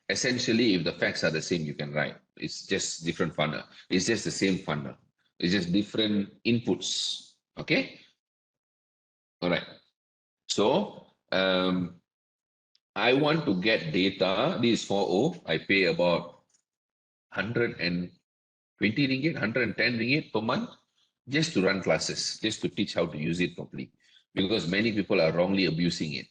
essentially, if the facts are the same, you can write. It's just different funnel. It's just the same funnel. It's just different inputs. Okay. All right. So I want to get data. This is 4.0. I pay about 120 ringgit, 110 ringgit per month just to run classes, just to teach how to use it properly. Because many people are wrongly abusing it.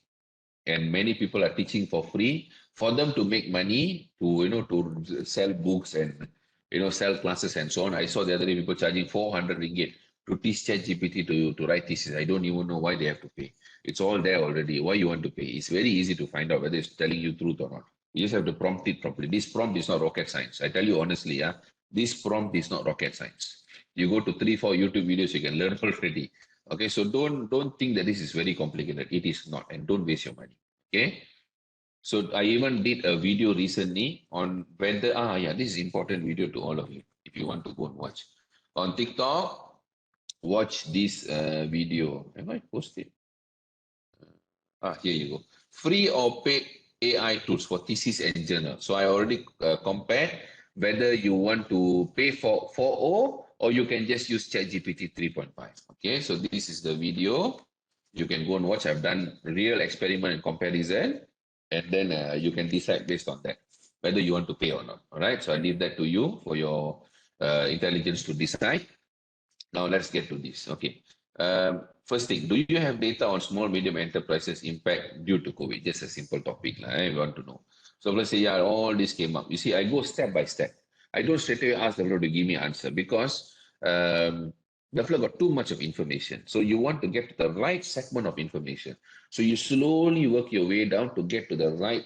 And many people are teaching for free for them to make money to sell books and sell classes and so on. I saw the other day people charging 400 ringgit to teach ChatGPT to write thesis. I don't even know why they have to pay. It's all there already. Why you want to pay? It's very easy to find out whether it's telling you truth or not. You just have to prompt it properly. This prompt is not rocket science. I tell you honestly, yeah, this prompt is not rocket science. You go to 3, 4 YouTube videos, you can learn already. Okay, so don't think that this is very complicated. It is not, and don't waste your money. Okay, so I even did a video recently on whether yeah, this is important video to all of you if you want to go and watch on TikTok. Watch this video. Am I posted? Here you go. Free or paid AI tools for thesis and journal. So I already compared whether you want to pay for 4.0 or you can just use ChatGPT 3.5. Okay, so this is the video. You can go and watch. I've done real experiment and comparison, and then you can decide based on that whether you want to pay or not. All right. So I leave that to you for your intelligence to decide. Now let's get to this. Okay. First thing, do you have data on small medium enterprises impact due to COVID? Just a simple topic. I want to know. So let's say, yeah, all this came up. You see, I go step by step. I don't straight away ask the fellow to give me answer because the fellow got too much of information. So you want to get to the right segment of information. So you slowly work your way down to get to the right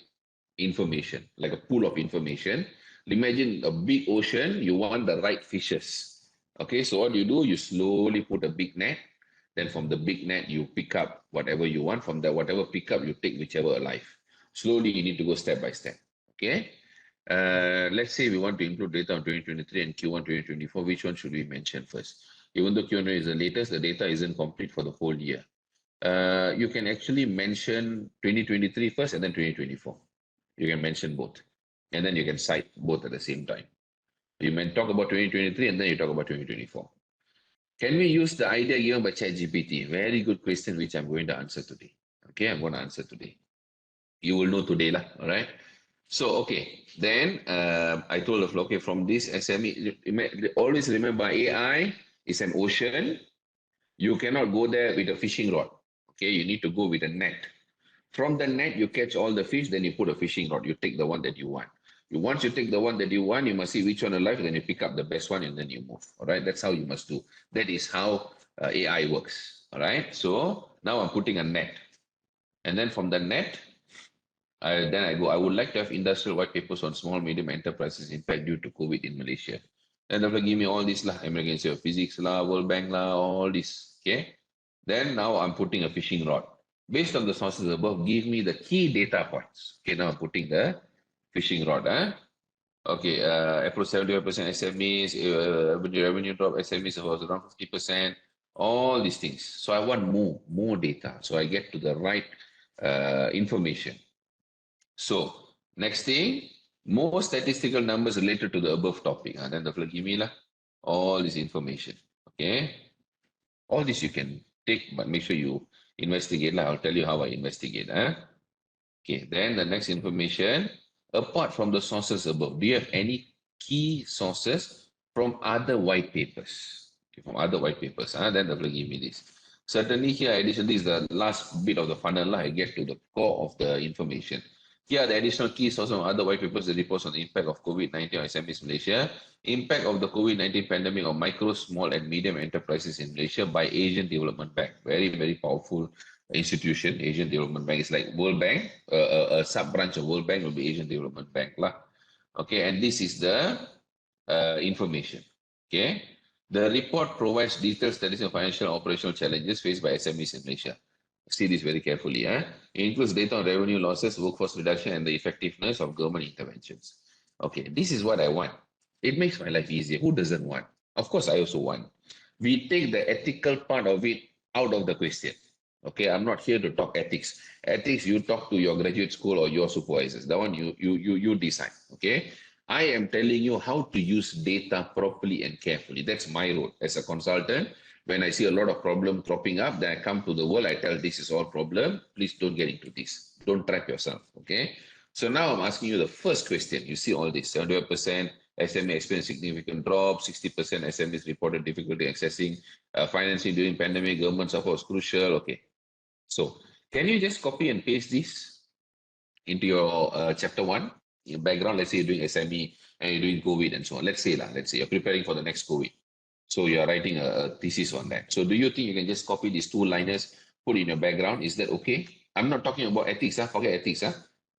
information, like a pool of information. Imagine a big ocean, you want the right fishes. Okay, so what you do, you slowly put a big net. Then from the big net, you pick up whatever you want. From that, whatever pick up, you take whichever alive. Slowly, you need to go step by step. Okay. Let's say we want to include data on 2023 and Q1 2024. Which one should we mention first? Even though Q1 is the latest, the data isn't complete for the whole year. You can actually mention 2023 first and then 2024. You can mention both. And then you can cite both at the same time. You may talk about 2023 and then you talk about 2024. Can we use the idea given by ChatGPT? Very good question, which I'm going to answer today. Okay, I'm going to answer today. You will know today, lah. All right. So, okay. Then I told the flow, okay, from this SME, always remember AI is an ocean. You cannot go there with a fishing rod. Okay, you need to go with a net. From the net, you catch all the fish, then you put a fishing rod. You take the one that you want. Once you take the one that you want, you must see which one alive, then you pick up the best one and then you move. All right, that's how you must do. That is how AI works. All right, so now I'm putting a net. And then from the net, then I go, I would like to have industrial white papers on small, medium enterprises impact due to COVID in Malaysia. And they'll give me all this, American Institute of Physics, World Bank, all this. Okay. Then now I'm putting a fishing rod. Based on the sources above, give me the key data points. Okay, now I'm putting the fishing rod. Okay, April 75% SMEs, revenue drop, SMEs was around 50%, all these things. So I want more data. So I get to the right information. So next thing, more statistical numbers related to the above topic. Then the give me lah, all this information. Okay. All this you can take, but make sure you investigate lah. I'll tell you how I investigate. Okay, then the next information, apart from the sources above, do you have any key sources from other white papers? Okay, from other white papers, then they'll give me this. Certainly here, additionally, is the last bit of the funnel. I get to the core of the information. Here are the additional key sources from other white papers that reports on the impact of COVID-19 on SMEs Malaysia, impact of the COVID-19 pandemic on micro, small and medium enterprises in Malaysia by Asian Development Bank. Very, very powerful institution. Asian Development Bank is like World Bank, a sub branch of World Bank will be Asian Development Bank lah. Okay, and this is the information. Okay, the report provides detailed statistics of financial and operational challenges faced by SMEs in Malaysia. See this very carefully. It includes data on revenue losses, workforce reduction, and the effectiveness of government interventions. Okay, this is what I want. It makes my life easier. Who doesn't want? Of course, I also want. We take the ethical part of it out of the question. Okay, I'm not here to talk ethics. Ethics, you talk to your graduate school or your supervisors. That one you decide. Okay, I am telling you how to use data properly and carefully. That's my role as a consultant. When I see a lot of problems cropping up, then I come to the world. I tell this is all problem. Please don't get into this. Don't trap yourself. Okay. So now I'm asking you the first question. You see all this: 75% SME experienced significant drop, 60% SMEs reported difficulty accessing financing during pandemic. Government support was crucial. Okay. So can you just copy and paste this into your chapter 1, your background? Let's say you're doing SME and you're doing COVID and so on. Let's say you're preparing for the next COVID. So you're writing a thesis on that. So do you think you can just copy these 2-liners, put in your background? Is that okay? I'm not talking about ethics. Forget ethics.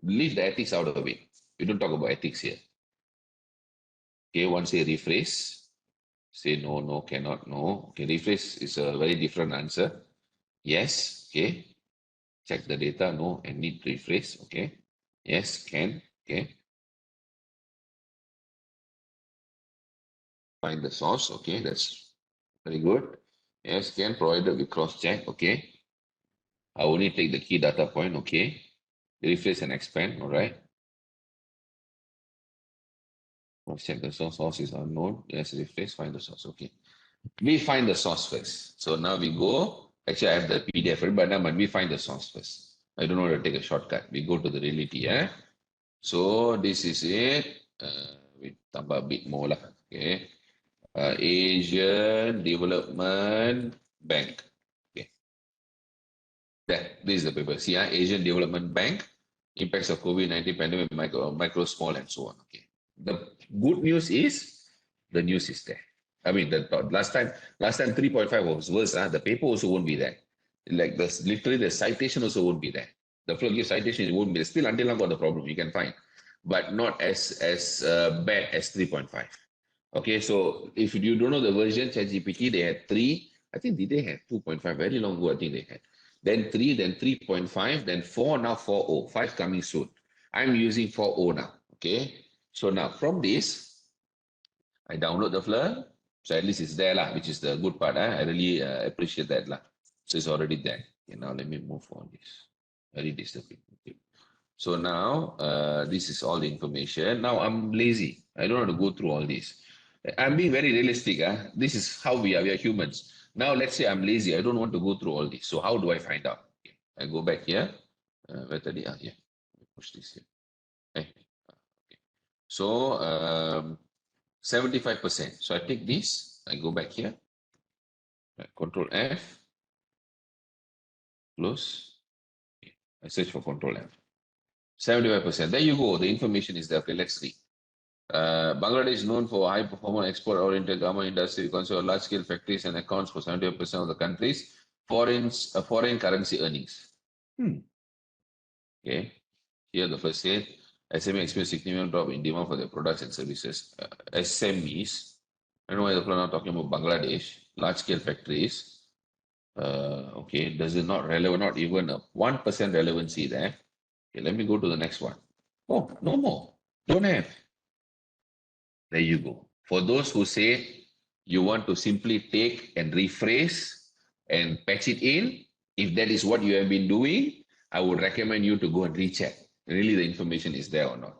Leave the ethics out of it. We don't talk about ethics here. Okay, one say rephrase. Say no, no, cannot, no. Okay, rephrase is a very different answer. Yes, okay. Check the data, no, and need rephrase, okay. Yes, can, okay. Find the source, okay, that's very good. Yes, can, provided with cross-check, okay. I only take the key data point, okay. Rephrase and expand, all right. Cross-check the source is unknown. Yes, rephrase, find the source, okay. We find the source first. So now we go, actually I have the PDF, but now we find the source first. I don't want to take a shortcut. We go to the reality, So this is it. We tambah a bit more lah, okay. Asian Development Bank. Okay. This is the paper. See, Asian Development Bank, impacts of COVID-19 pandemic, micro, small, and so on. Okay. The good news is the news is there. I mean, the last time 3.5 was worse. The paper also won't be there. Like literally the citation also won't be there. The flow give citation, it won't be there. Still, until now, got the problem you can find, but not as bad as 3.5. Okay, so if you don't know the version, ChatGPT, they had 3. I think did they have 2.5? Very long ago, I think they had. Then 3, then 3.5, then 4, now 4.0. 5 coming soon. I'm using 4.0 now. Okay, so now from this, I download the Fleur. So at least it's there, lah, which is the good part. I really appreciate that. Lah. So it's already there. Okay, now let me move on this. Very disturbing. Okay. So now this is all the information. Now I'm lazy. I don't want to go through all this. I'm being very realistic. This is how we are. We are humans. Now let's say I'm lazy. I don't want to go through all this. So how do I find out? Okay. I go back here. Where did I? Yeah. Push this here. Okay. So 75%. So I take this. I go back here. Control F. Close. Okay. I search for Control F. 75%. There you go. The information is there. Okay, let's see. Bangladesh is known for high performance export-oriented garment industry, consists of large-scale factories and accounts for 75% of the country's foreign currency earnings. Okay. Here the first say, SME experience significant drop in demand for their products and services. SMEs, I don't know why the are talking about Bangladesh, large-scale factories. Okay, does it not relevant, not even a 1% relevancy there. Okay, let me go to the next one. Oh, no more. Don't have. There you go. For those who say you want to simply take and rephrase and patch it in, if that is what you have been doing, I would recommend you to go and recheck. really the information is there or not.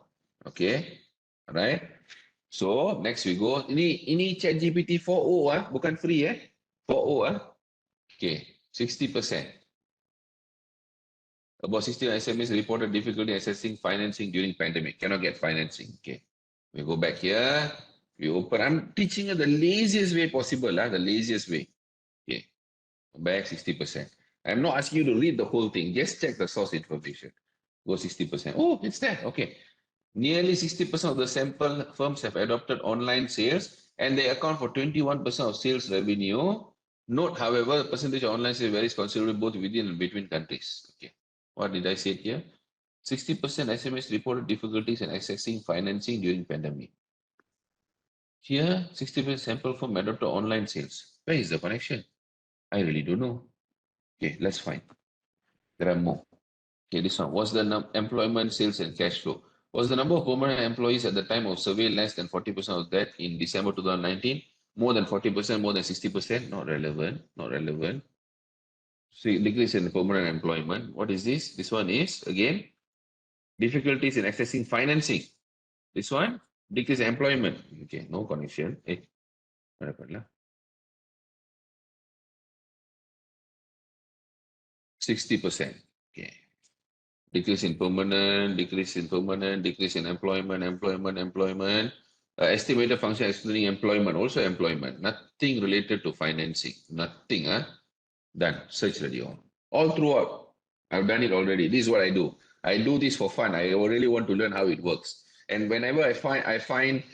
Okay, all right. So next we go. Ini chat GPT 4.0 bukan free 4.0 Okay, 60%. About 60 SMEs reported difficulty accessing financing during pandemic. Cannot get financing. Okay. We go back here. We open. I'm teaching you the laziest way possible. The laziest way. Okay. Back 60%. I'm not asking you to read the whole thing. Just check the source information. Go 60%. Oh, it's there. Okay. Nearly 60% of the sample firms have adopted online sales and they account for 21% of sales revenue. Note, however, the percentage of online sales varies considerably both within and between countries. Okay. What did I say here? 60% SMS reported difficulties in accessing financing during pandemic. Here, 60% sample firm adopted online sales. Where is the connection? I really don't know. Okay, let's find. There are more. Okay, this one. What's the employment, sales, and cash flow? Was the number of permanent employees at the time of survey less than 40% of that in December 2019? More than 40%, more than 60%? Not relevant. Not relevant. See, decrease in permanent employment. What is this? This one is, again, difficulties in accessing financing. This one, decrease in employment. Okay, no connection. What happened lah? 60%. Okay. Decrease in permanent, decrease in permanent, decrease in employment. Estimated function excluding employment, also employment. Nothing related to financing. Nothing. Done. Search already on. All throughout. I've done it already. This is what I do. I do this for fun. I really want to learn how it works. And whenever I find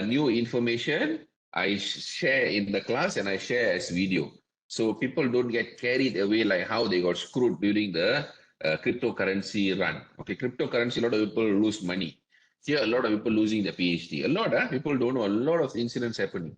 new information, I share in the class and I share as video. So people don't get carried away like how they got screwed during the cryptocurrency run. Okay, cryptocurrency, a lot of people lose money. Here, a lot of people losing their PhD. A lot, people don't know. A lot of incidents happening.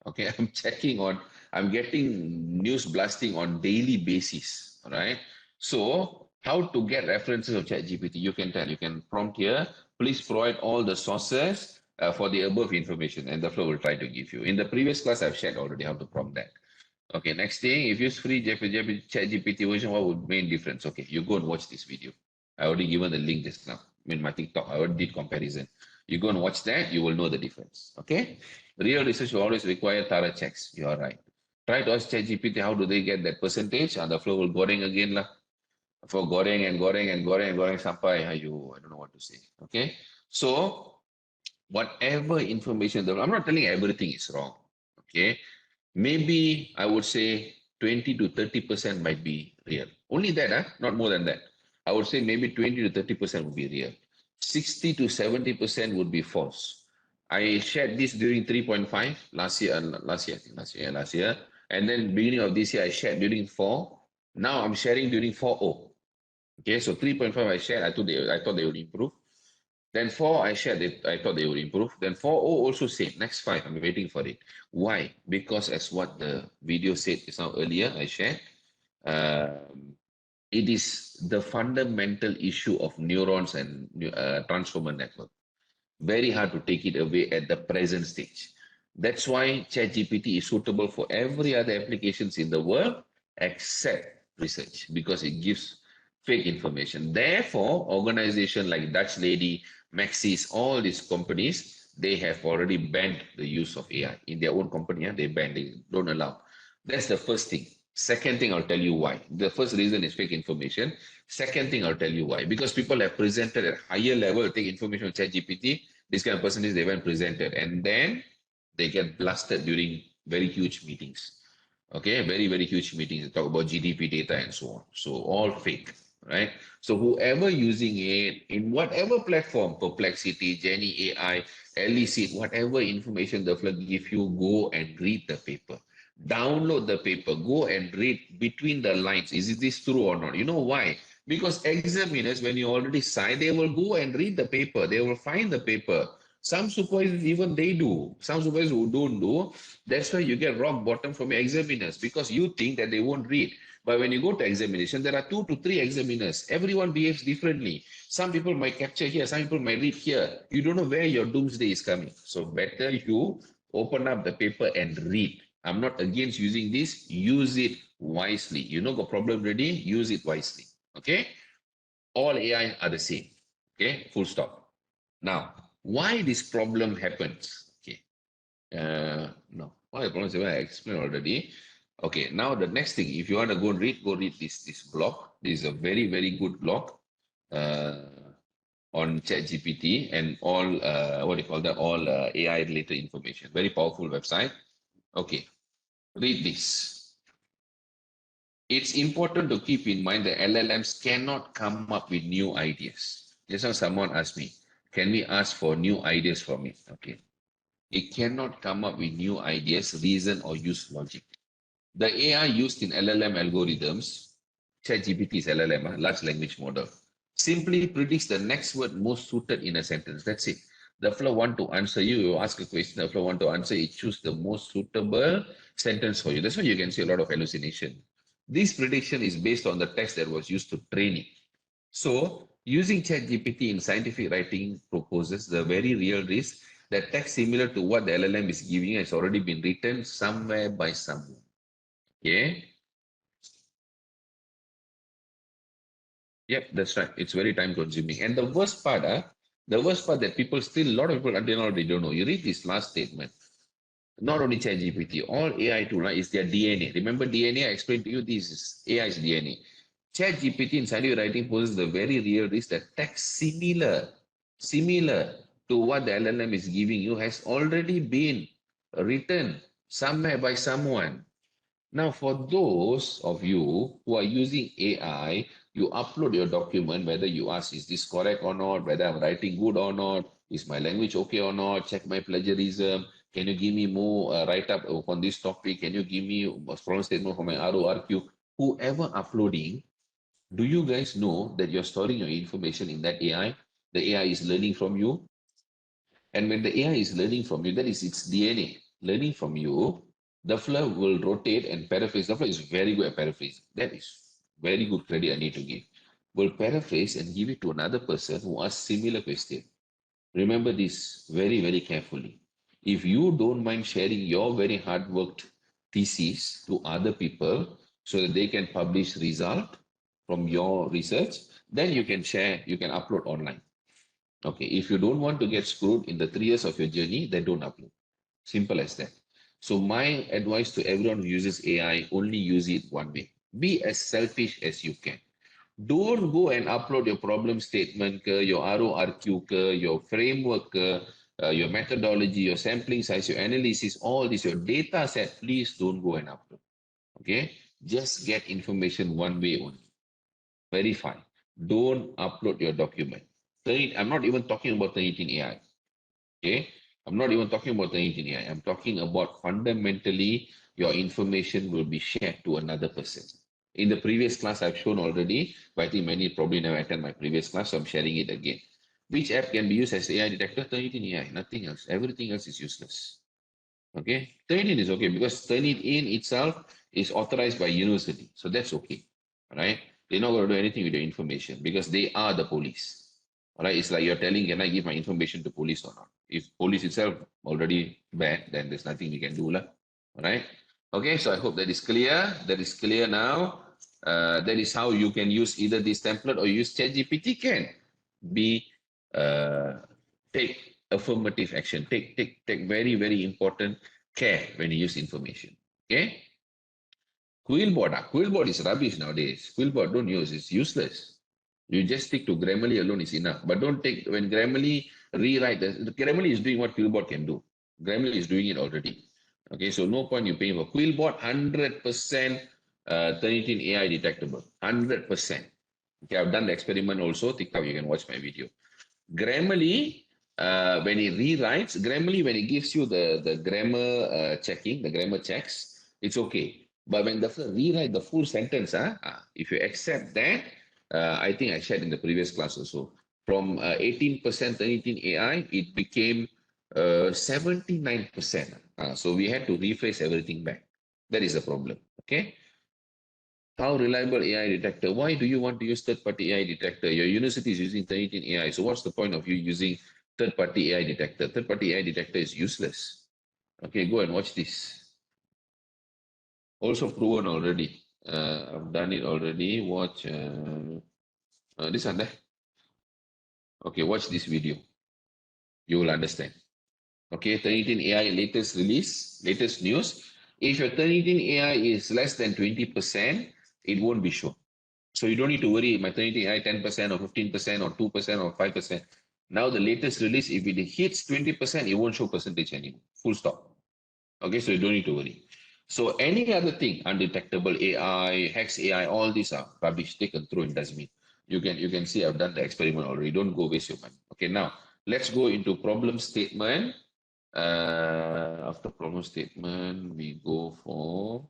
Okay, I'm checking on, I'm getting news blasting on daily basis. All right. So how to get references of ChatGPT? You can tell, you can prompt here, please provide all the sources for the above information and the flow will try to give you. In the previous class, I've shared already how to prompt that. Okay, next thing, if you use free ChatGPT version, what would main difference? Okay, you go and watch this video. I already given the link just now. In my TikTok, I already did comparison. You go and watch that, you will know the difference. Okay, real research will always require thorough checks. You are right. Try to ask ChatGPT how do they get that percentage, and the flow will goreng again lah. For goreng and goreng sampai ayo, I don't know what to say. Okay, so whatever information, I'm not telling everything is wrong. Okay, maybe I would say 20 to 30% might be real. Only that, not more than that. I would say maybe 20 to 30% would be real. 60 to 70% would be false. I shared this during 3.5 last year, last year. And then beginning of this year, I shared during 4. Now I'm sharing during 4.0. Okay, so 3.5 I shared, I thought they would improve. Then 4, I shared it. I thought they would improve. Then 4.0 also same. Next 5, I'm waiting for it. Why? Because as what the video said just now earlier, I shared, it is the fundamental issue of neurons and transformer network. Very hard to take it away at the present stage. That's why ChatGPT is suitable for every other applications in the world except research because it gives fake information. Therefore, organizations like Dutch Lady, Maxis, all these companies, they have already banned the use of AI. In their own company, they ban, they don't allow. That's the first thing. Second thing, I'll tell you why. The first reason is fake information. Second thing, I'll tell you why. Because people have presented at higher level, take information from ChatGPT, this kind of percentage they went presented, and then they get blasted during very huge meetings. Okay, very, very huge meetings. They talk about GDP data and so on. So all fake, right? So whoever using it in whatever platform, Perplexity, Jenny AI, LEC, whatever information the flag give you, go and read the paper. Download the paper, go and read between the lines. Is this true or not? You know why? Because examiners, when you already sign, they will go and read the paper. They will find the paper. Some supervisors, even they do. Some supervisors who don't do. That's why you get rock bottom from your examiners because you think that they won't read. But when you go to examination, there are 2 to 3 examiners. Everyone behaves differently. Some people might capture here, some people might read here. You don't know where your doomsday is coming. So better you open up the paper and read. I'm not against using this. Use it wisely. You know, got problem ready, use it wisely. Okay? All AI are the same. Okay, full stop. Now, why this problem happens? Okay, no, why the problem is I explained already. Okay, now the next thing, if you want to go read this blog. This is a very very good blog on ChatGPT and all what do you call that? All AI related information. Very powerful website. Okay, read this. It's important to keep in mind that LLMs cannot come up with new ideas. Just now someone asked me, can we ask for new ideas from it? Okay. It cannot come up with new ideas, reason, or use logic. The AI used in LLM algorithms, ChatGPT is LLM, large language model, simply predicts the next word most suited in a sentence. That's it. The flow want to answer you, you ask a question, the flow want to answer, it choose the most suitable sentence for you. That's why you can see a lot of hallucination. This prediction is based on the text that was used to train it. So, using ChatGPT in scientific writing proposes the very real risk that text similar to what the LLM is giving has already been written somewhere by someone. Okay. Yep, that's right. It's very time consuming. And the worst part that people still, a lot of people until now they don't know. You read this last statement. Not only ChatGPT, all AI tool is their DNA. Remember DNA? I explained to you this is AI's DNA. ChatGPT in scientific writing poses the very real risk that text similar to what the LLM is giving you has already been written somewhere by someone. Now, for those of you who are using AI, you upload your document, whether you ask, is this correct or not, whether I'm writing good or not, is my language okay or not, check my plagiarism, can you give me more write-up on this topic, can you give me a strong statement for my RORQ, whoever uploading, do you guys know that you're storing your information in that AI? The AI is learning from you. And when the AI is learning from you, that is its DNA. Learning from you, the flow will rotate and paraphrase. The flow is very good at paraphrasing. That is very good credit I need to give. Will paraphrase and give it to another person who asks similar question. Remember this very, very carefully. If you don't mind sharing your very hard worked thesis to other people so that they can publish result from your research, then you can share, you can upload online. Okay, if you don't want to get screwed in the 3 years of your journey, then don't upload. Simple as that. So my advice to everyone who uses AI, only use it one way. Be as selfish as you can. Don't go and upload your problem statement, your RORQ, your framework, your methodology, your sampling size, your analysis, all this, your data set. Please don't go and upload. Okay? Just get information one way only. Verify. Don't upload your document. I'm not even talking about 2018 AI. Okay, I'm not even talking about the engineer. I'm talking about fundamentally your information will be shared to another person. In the previous class, I've shown already, but I think many probably never attend my previous class, so I'm sharing it again. Which app can be used as AI detector? Turnitin AI, nothing else. Everything else is useless. Okay, Turnitin is okay because Turnitin itself is authorized by university, so that's okay. All right, they're not going to do anything with your information because they are the police. All right, it's like you're telling, can I give my information to police or not? If police itself already bad, then there's nothing we can do, lah. All right. Okay, so I hope that is clear. That is clear now. That is how you can use either this template or use ChatGPT. Can be take affirmative action. Take very very important care when you use information. Okay. Quillbot is rubbish nowadays. Quillbot don't use. It's useless. You just stick to Grammarly alone is enough. But don't take when Grammarly rewrite the Grammarly is doing what Quillbot can do. Grammarly is doing it already. Okay, so no point you paying for Quillbot 100% Turnitin AI detectable. 100%. Okay, I've done the experiment also. TikTok, you can watch my video. Grammarly, when it rewrites, Grammarly, when it gives you the grammar checking, the grammar checks, it's okay. But when the rewrite the full sentence, if you accept that, I think I shared in the previous class also, from 18% anything AI, it became 79%. So we had to rephrase everything back. That is the problem. Okay. How reliable AI detector? Why do you want to use third-party AI detector? Your university is using 2018 AI. So what's the point of you using third-party AI detector? Third-party AI detector is useless. Okay, go and watch this. Also proven already. I've done it already. Watch. This one there. Okay, watch this video. You will understand. Okay, Turnitin AI latest release, latest news. If your Turnitin AI is less than 20%, it won't be shown. So you don't need to worry, my Turnitin AI 10% or 15% or 2% or 5%. Now the latest release, if it hits 20%, it won't show percentage anymore. Full stop. Okay, so you don't need to worry. So any other thing, undetectable AI, hex AI, all these are rubbish, taken through in dustbin. You can see I've done the experiment already. Don't go waste your money. Okay, now let's go into problem statement. After problem statement, we go for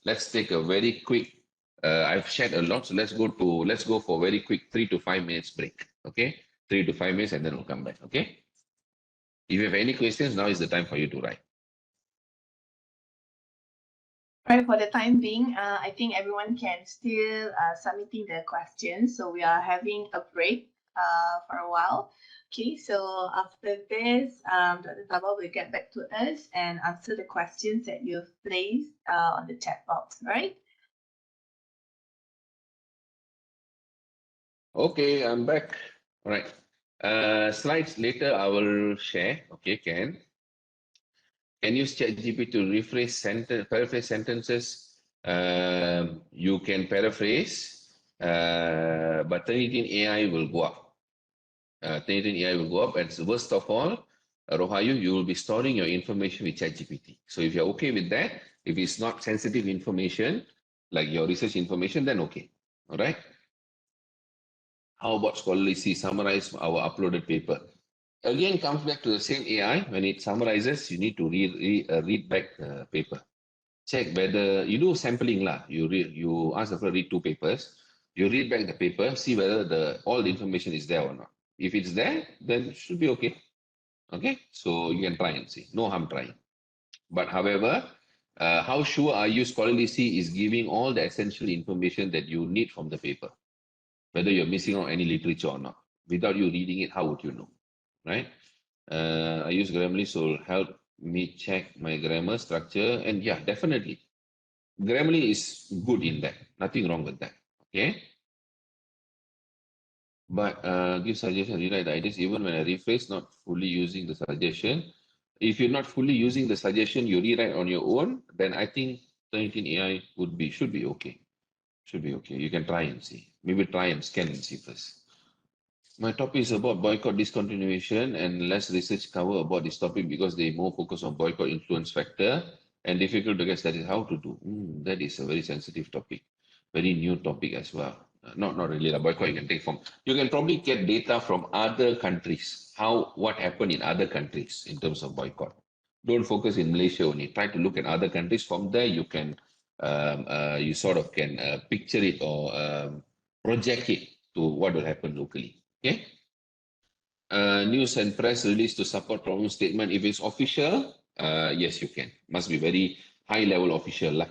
let's take a very quick. I've shared a lot, so let's go for very quick 3 to 5 minutes break. Okay, 3 to 5 minutes, and then we'll come back. Okay. If you have any questions, now is the time for you to write. Right, for the time being, I think everyone can still submitting the questions. So we are having a break for a while. Okay, so after this, Dr. Thava will get back to us and answer the questions that you've placed on the chat box, right? Okay, I'm back. All right. Slides later I will share. Okay, can use ChatGPT to rephrase paraphrase sentences. You can paraphrase, but Turnitin AI will go up. Turnitin AI will go up, and worst of all, Rohayu, you will be storing your information with ChatGPT. So if you're okay with that, if it's not sensitive information like your research information, then okay. All right. How about scholarly C summarize our uploaded paper? Again, comes back to the same AI. When it summarizes, you need to read back the paper. Check whether you do sampling lah. You ask the person read two papers. You read back the paper, see whether all the information is there or not. If it's there, then it should be okay. Okay, so you can try and see. No harm trying. But however, how sure are you scholarly C is giving all the essential information that you need from the paper? Whether you're missing out any literature or not. Without you reading it, how would you know? Right? I use Grammarly, so help me check my grammar structure. And yeah, definitely. Grammarly is good in that. Nothing wrong with that. Okay. But give suggestion, rewrite the ideas even when I rephrase, not fully using the suggestion. If you're not fully using the suggestion, you rewrite on your own, then I think 19 AI should be okay. Should be okay. You can try and see. Maybe try and scan and see first. My topic is about boycott discontinuation, and less research cover about this topic because they more focus on boycott influence factor and difficult to guess that is how to do. That is a very sensitive topic, very new topic as well. Not really the boycott. You can take from. You can probably get data from other countries. What happened in other countries in terms of boycott. Don't focus in Malaysia only. Try to look at other countries. From there, you sort of can picture it or project it to what will happen locally. Okay. News and press release to support problem statement. If it's official, yes, you can. Must be very high level official lah.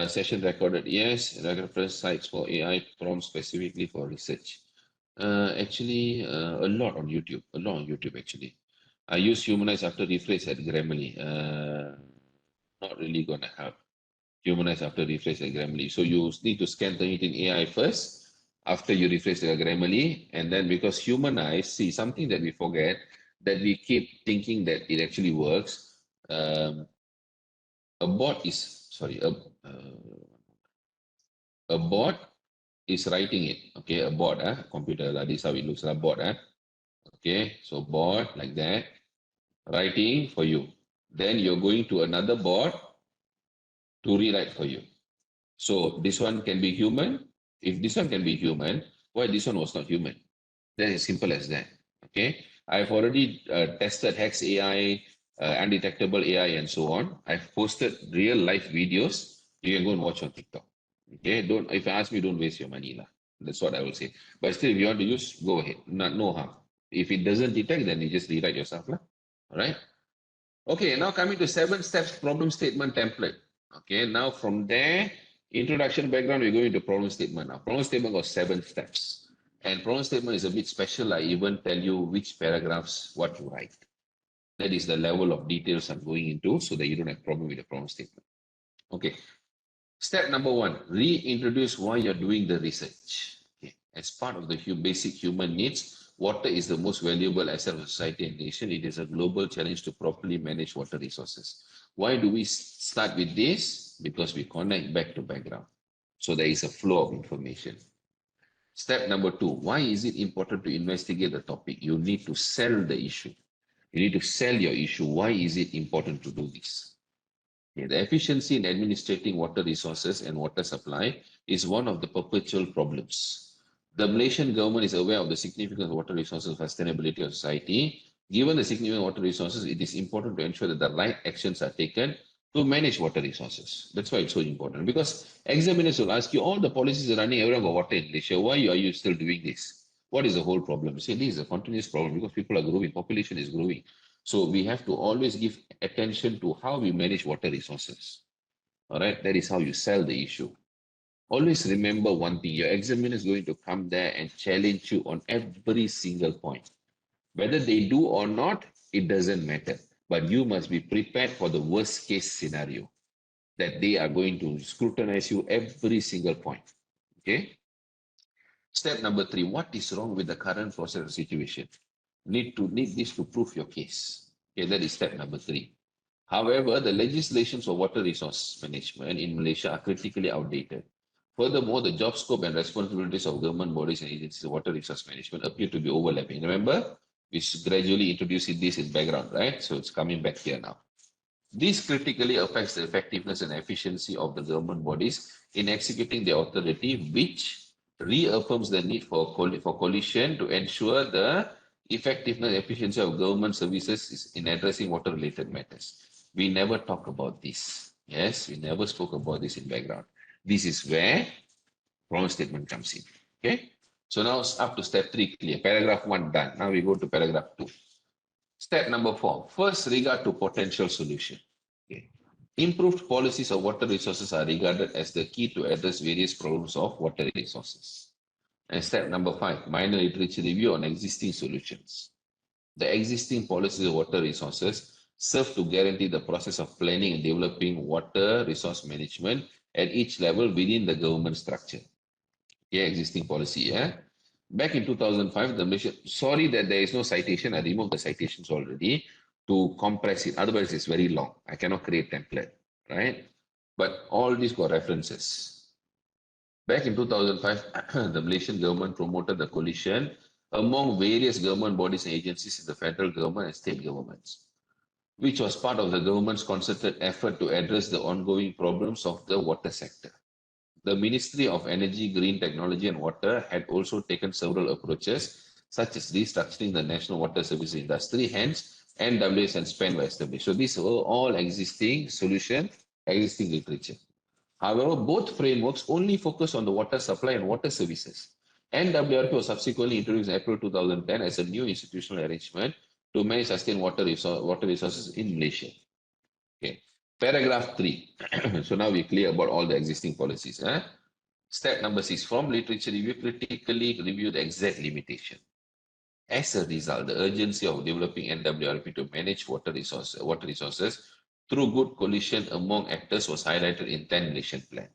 Session recorded, yes. Reference sites for AI prompt specifically for research. Actually, a lot on YouTube. A lot on YouTube actually. I use humanize after rephrase at Grammarly. Not really gonna help. Humanize after rephrase at Grammarly. So you need to scan the in AI first after you rephrase the Grammarly, and then because humanize, see something that we forget that we keep thinking that it actually works. A bot is sorry, a bot is writing it. Okay, a bot, computer. That is how it looks like a bot. Okay, so bot like that, writing for you. Then you're going to another bot to rewrite for you. So this one can be human. If this one can be human, why this one was not human? That is simple as that. Okay. I've already tested Hex AI, undetectable AI, and so on. I've posted real life videos. You can go and watch on TikTok. Okay. Don't if you ask me, don't waste your money. Lah. That's what I will say. But still, if you want to use, go ahead. No harm. If it doesn't detect, then you just rewrite yourself. Lah. All right. Okay, now coming to 7 steps problem statement template. Okay, now from there, introduction background, we're going to problem statement. Now, problem statement got 7 steps. And problem statement is a bit special. I even tell you which paragraphs, what you write. That is the level of details I'm going into so that you don't have problem with the problem statement. Okay, Step number one, reintroduce why you're doing the research. Okay. As part of the basic human needs, water is the most valuable asset of society and nation. It is a global challenge to properly manage water resources. Why do we start with this? Because we connect back to background. So there is a flow of information. Step number two, why is it important to investigate the topic? You need to sell the issue. You need to sell your issue. Why is it important to do this? Okay, the efficiency in administrating water resources and water supply is one of the perpetual problems. The Malaysian government is aware of the significance of water resources for sustainability of society. Given the significance of water resources, it is important to ensure that the right actions are taken to manage water resources. That's why it's so important. Because examiners will ask you, all the policies are running, everyone got water in Malaysia. Why are you still doing this? What is the whole problem? You say, this is a continuous problem because people are growing, population is growing. So we have to always give attention to how we manage water resources. All right, that is how you sell the issue. Always remember one thing, your examiner is going to come there and challenge you on every single point. Whether they do or not, it doesn't matter. But you must be prepared for the worst case scenario that they are going to scrutinize you every single point. Okay. Step number three, what is wrong with the current process or situation? Need this to prove your case. Okay, that is step number three. However, the legislations for water resource management in Malaysia are critically outdated. Furthermore, the job scope and responsibilities of government bodies and agencies of water resource management appear to be overlapping. Remember, we gradually introducing this in background, right? So it's coming back here now. This critically affects the effectiveness and efficiency of the government bodies in executing their authority, which reaffirms the need for coalition to ensure the effectiveness and efficiency of government services in addressing water-related matters. We never talk about this. Yes, we never spoke about this in background. This is where wrong statement comes in. Okay. So now it's up to step three clear. Paragraph one done. Now we go to paragraph two. Step number four, first regard to potential solution. Okay. Improved policies of water resources are regarded as the key to address various problems of water resources. And step number five, minor literature review on existing solutions. The existing policies of water resources serve to guarantee the process of planning and developing water resource management at each level within the government structure. Yeah, existing policy. Yeah. Back in 2005, the Malaysia, sorry that there is no citation. I removed the citations already to compress it. Otherwise, it's very long. I cannot create template, right? But all these got references. Back in 2005, the Malaysian government promoted the coalition among various government bodies and agencies in the federal government and state governments, which was part of the government's concerted effort to address the ongoing problems of the water sector. The Ministry of Energy, Green Technology and Water had also taken several approaches, such as restructuring the national water services industry, hence NWS and SPAN were established. So these were all existing solution, existing literature. However, both frameworks only focus on the water supply and water services. NWRP was subsequently introduced in April 2010 as a new institutional arrangement to manage sustained water resources in Malaysia. Okay. Paragraph 3. So now we're clear about all the existing policies. Step number 6. From literature review, critically review the exact limitation. As a result, the urgency of developing NWRP to manage water resources through good coalition among actors was highlighted in 10 Malaysian Plan.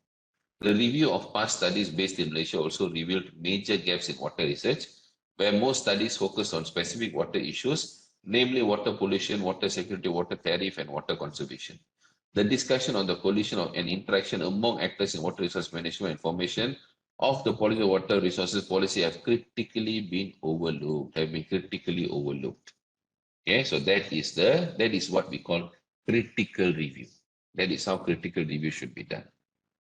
The review of past studies based in Malaysia also revealed major gaps in water research, where most studies focused on specific water issues, namely water pollution, water security, water tariff, and water conservation. The discussion on the coalition of and interaction among actors in water resource management and formation of the policy of water resources policy have been critically overlooked. Okay, so that is what we call critical review. That is how critical review should be done.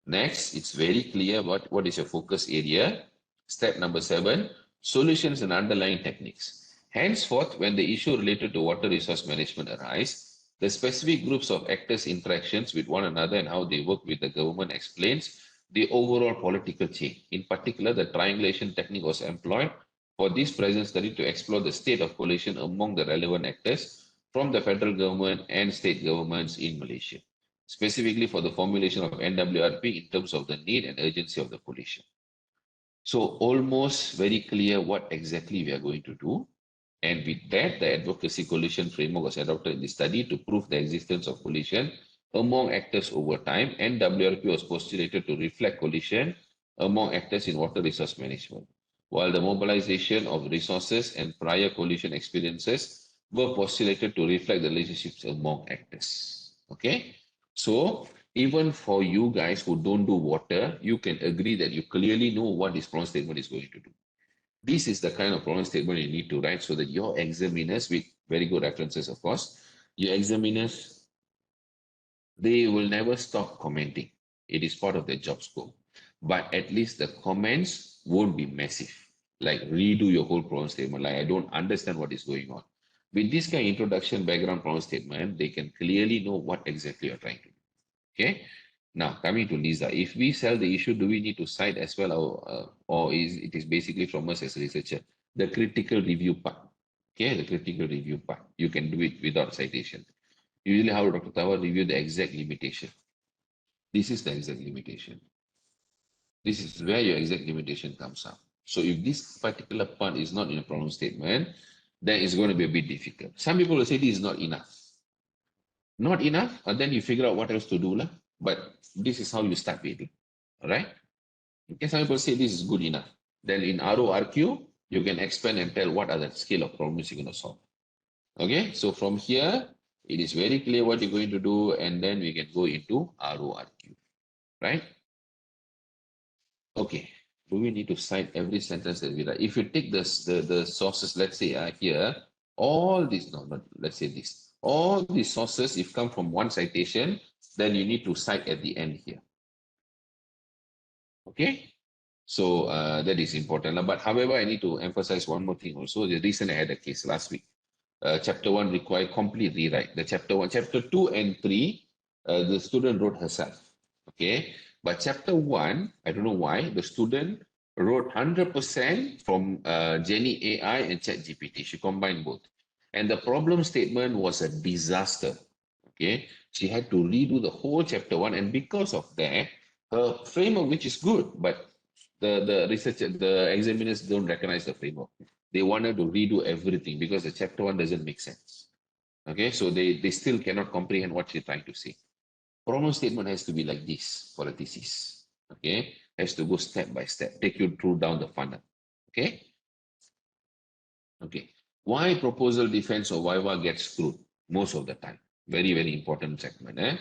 Next, it's very clear what is your focus area. Step number 7, solutions and underlying techniques. Henceforth, when the issue related to water resource management arise, the specific groups of actors' interactions with one another and how they work with the government explains the overall political chain. In particular, the triangulation technique was employed for this present study to explore the state of coalition among the relevant actors from the federal government and state governments in Malaysia, specifically for the formulation of NWRP in terms of the need and urgency of the coalition. So almost very clear what exactly we are going to do. And with that, the advocacy coalition framework was adopted in the study to prove the existence of coalition among actors over time, and WRP was postulated to reflect coalition among actors in water resource management, while the mobilization of resources and prior coalition experiences were postulated to reflect the relationships among actors. Okay, so even for you guys who don't do water, you can agree that you clearly know what this problem statement is going to do. This is the kind of problem statement you need to write so that your examiners, with very good references, of course, your examiners, they will never stop commenting. It is part of their job scope. But at least the comments won't be massive. Like redo your whole problem statement. Like I don't understand what is going on. With this kind of introduction background problem statement, they can clearly know what exactly you're trying to do. Okay. Now coming to Lisa, if we sell the issue, do we need to cite as well, or is it is basically from us as a researcher? The critical review part. Okay, the critical review part. You can do it without citation. Usually how Dr. Thava review the exact limitation. This is the exact limitation. This is where your exact limitation comes up. So if this particular part is not in a problem statement, then it's going to be a bit difficult. Some people will say this is not enough. Not enough, and then you figure out what else to do. Lah. But this is how you start with. All right? Okay, some people say this is good enough. Then in RORQ, you can expand and tell what are the scale of problems you're going to solve. Okay, so from here, it is very clear what you're going to do, and then we can go into RORQ, right? Okay, do we need to cite every sentence that we write? If you take the sources, let's say here, all these, no, not, let's say this, all these sources, if come from one citation, then you need to cite at the end here. Okay, so that is important. But however, I need to emphasize one more thing also. The reason I had a case last week. Chapter 1 required complete rewrite. The chapter 1, chapter 2 and 3, the student wrote herself. Okay. But chapter 1, I don't know why, the student wrote 100% from Jenny AI and ChatGPT. She combined both. And the problem statement was a disaster. Okay. She had to redo the whole chapter 1. And because of that, her framework, which is good, but the researcher, the examiners don't recognize the framework. They wanted to redo everything because the chapter 1 doesn't make sense. Okay, so they still cannot comprehend what she's trying to say. Problem statement has to be like this for a thesis. Okay, has to go step by step, take you through down the funnel. Okay, okay. Why proposal defense or Viva gets screwed most of the time? Very, very important segment.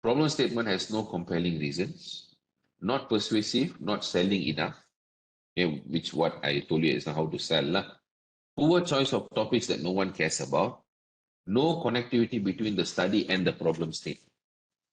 Problem statement has no compelling reasons, not persuasive, not selling enough. Okay, which what I told you is how to sell. Lah. Poor choice of topics that no one cares about. No connectivity between the study and the problem statement.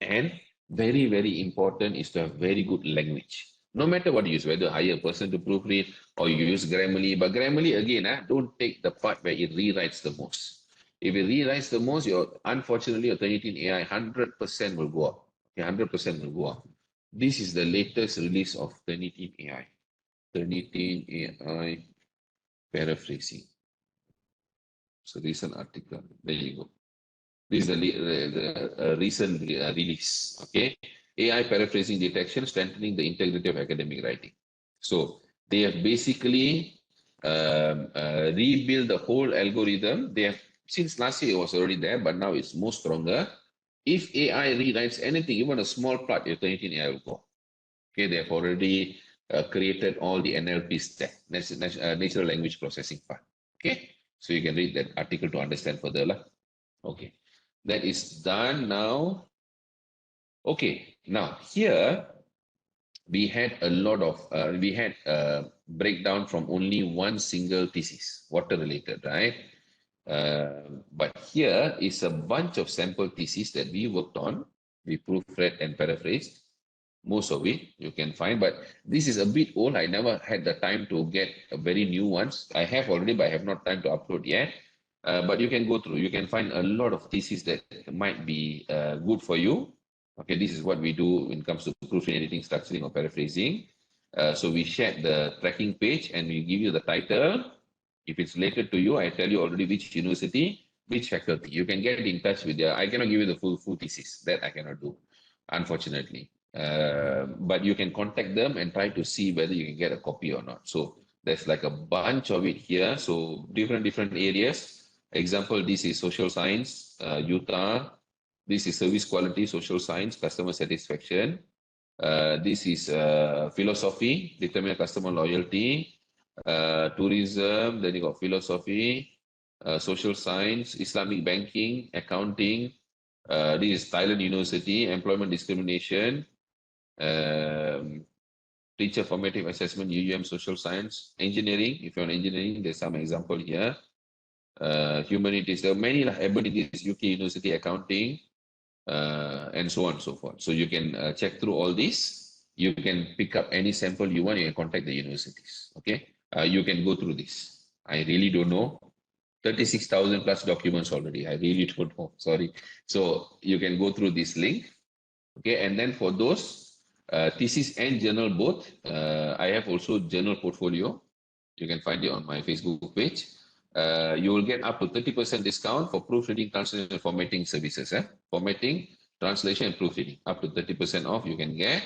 And very, very important is to have very good language. No matter what you use, whether hire a person to proofread or you use Grammarly. But Grammarly, again, don't take the part where it rewrites the most. If it rewrites the most, unfortunately, your Turnitin AI 100% will go up. Okay, 100% will go up. This is the latest release of Turnitin AI. Turnitin AI paraphrasing. So recent article. There you go. This is the recent release. Okay, AI paraphrasing detection, strengthening the integrity of academic writing. So they have basically rebuilt the whole algorithm. They have since last year it was already there, but now it's more stronger. If AI rewrites anything, even a small part, your Turnitin AI will go. Okay, they have already created all the NLP stack, natural language processing part. Okay, so you can read that article to understand further. Lah. Okay, that is done now. Okay, now here we had a lot of, we had a breakdown from only one single thesis, water related, right? But here is a bunch of sample theses that we worked on. We proofread and paraphrased. Most of it you can find, but this is a bit old. I never had the time to get a very new ones. I have already, but I have not time to upload yet. But you can go through. You can find a lot of theses that might be good for you. Okay, this is what we do when it comes to proofreading, editing, structuring, or paraphrasing. So we shared the tracking page and we give you the title. If it's related to you, I tell you already which university, which faculty. You can get in touch with their, I cannot give you the full thesis. That I cannot do, unfortunately. But you can contact them and try to see whether you can get a copy or not. So there's like a bunch of it here. So different areas. Example, this is social science, Utah, This is service quality, social science, customer satisfaction. This is philosophy, determine customer loyalty, tourism, then you got philosophy, social science, Islamic banking, accounting. This is Thailand University, employment discrimination, um, teacher formative assessment, UUM, social science, engineering. If you're on engineering, there's some example here. Humanities, there are many like humanities, UK University, accounting, and so on and so forth. So you can check through all this. You can pick up any sample you want. You can contact the universities. Okay, you can go through this. I really don't know. 36,000 plus documents already. I really don't know. Sorry. So you can go through this link. Okay, and then for those thesis and journal both, I have also journal portfolio. You can find it on my Facebook page. You will get up to 30% discount for proofreading, translation, and formatting services. Formatting, translation, and proofreading. Up to 30% off you can get.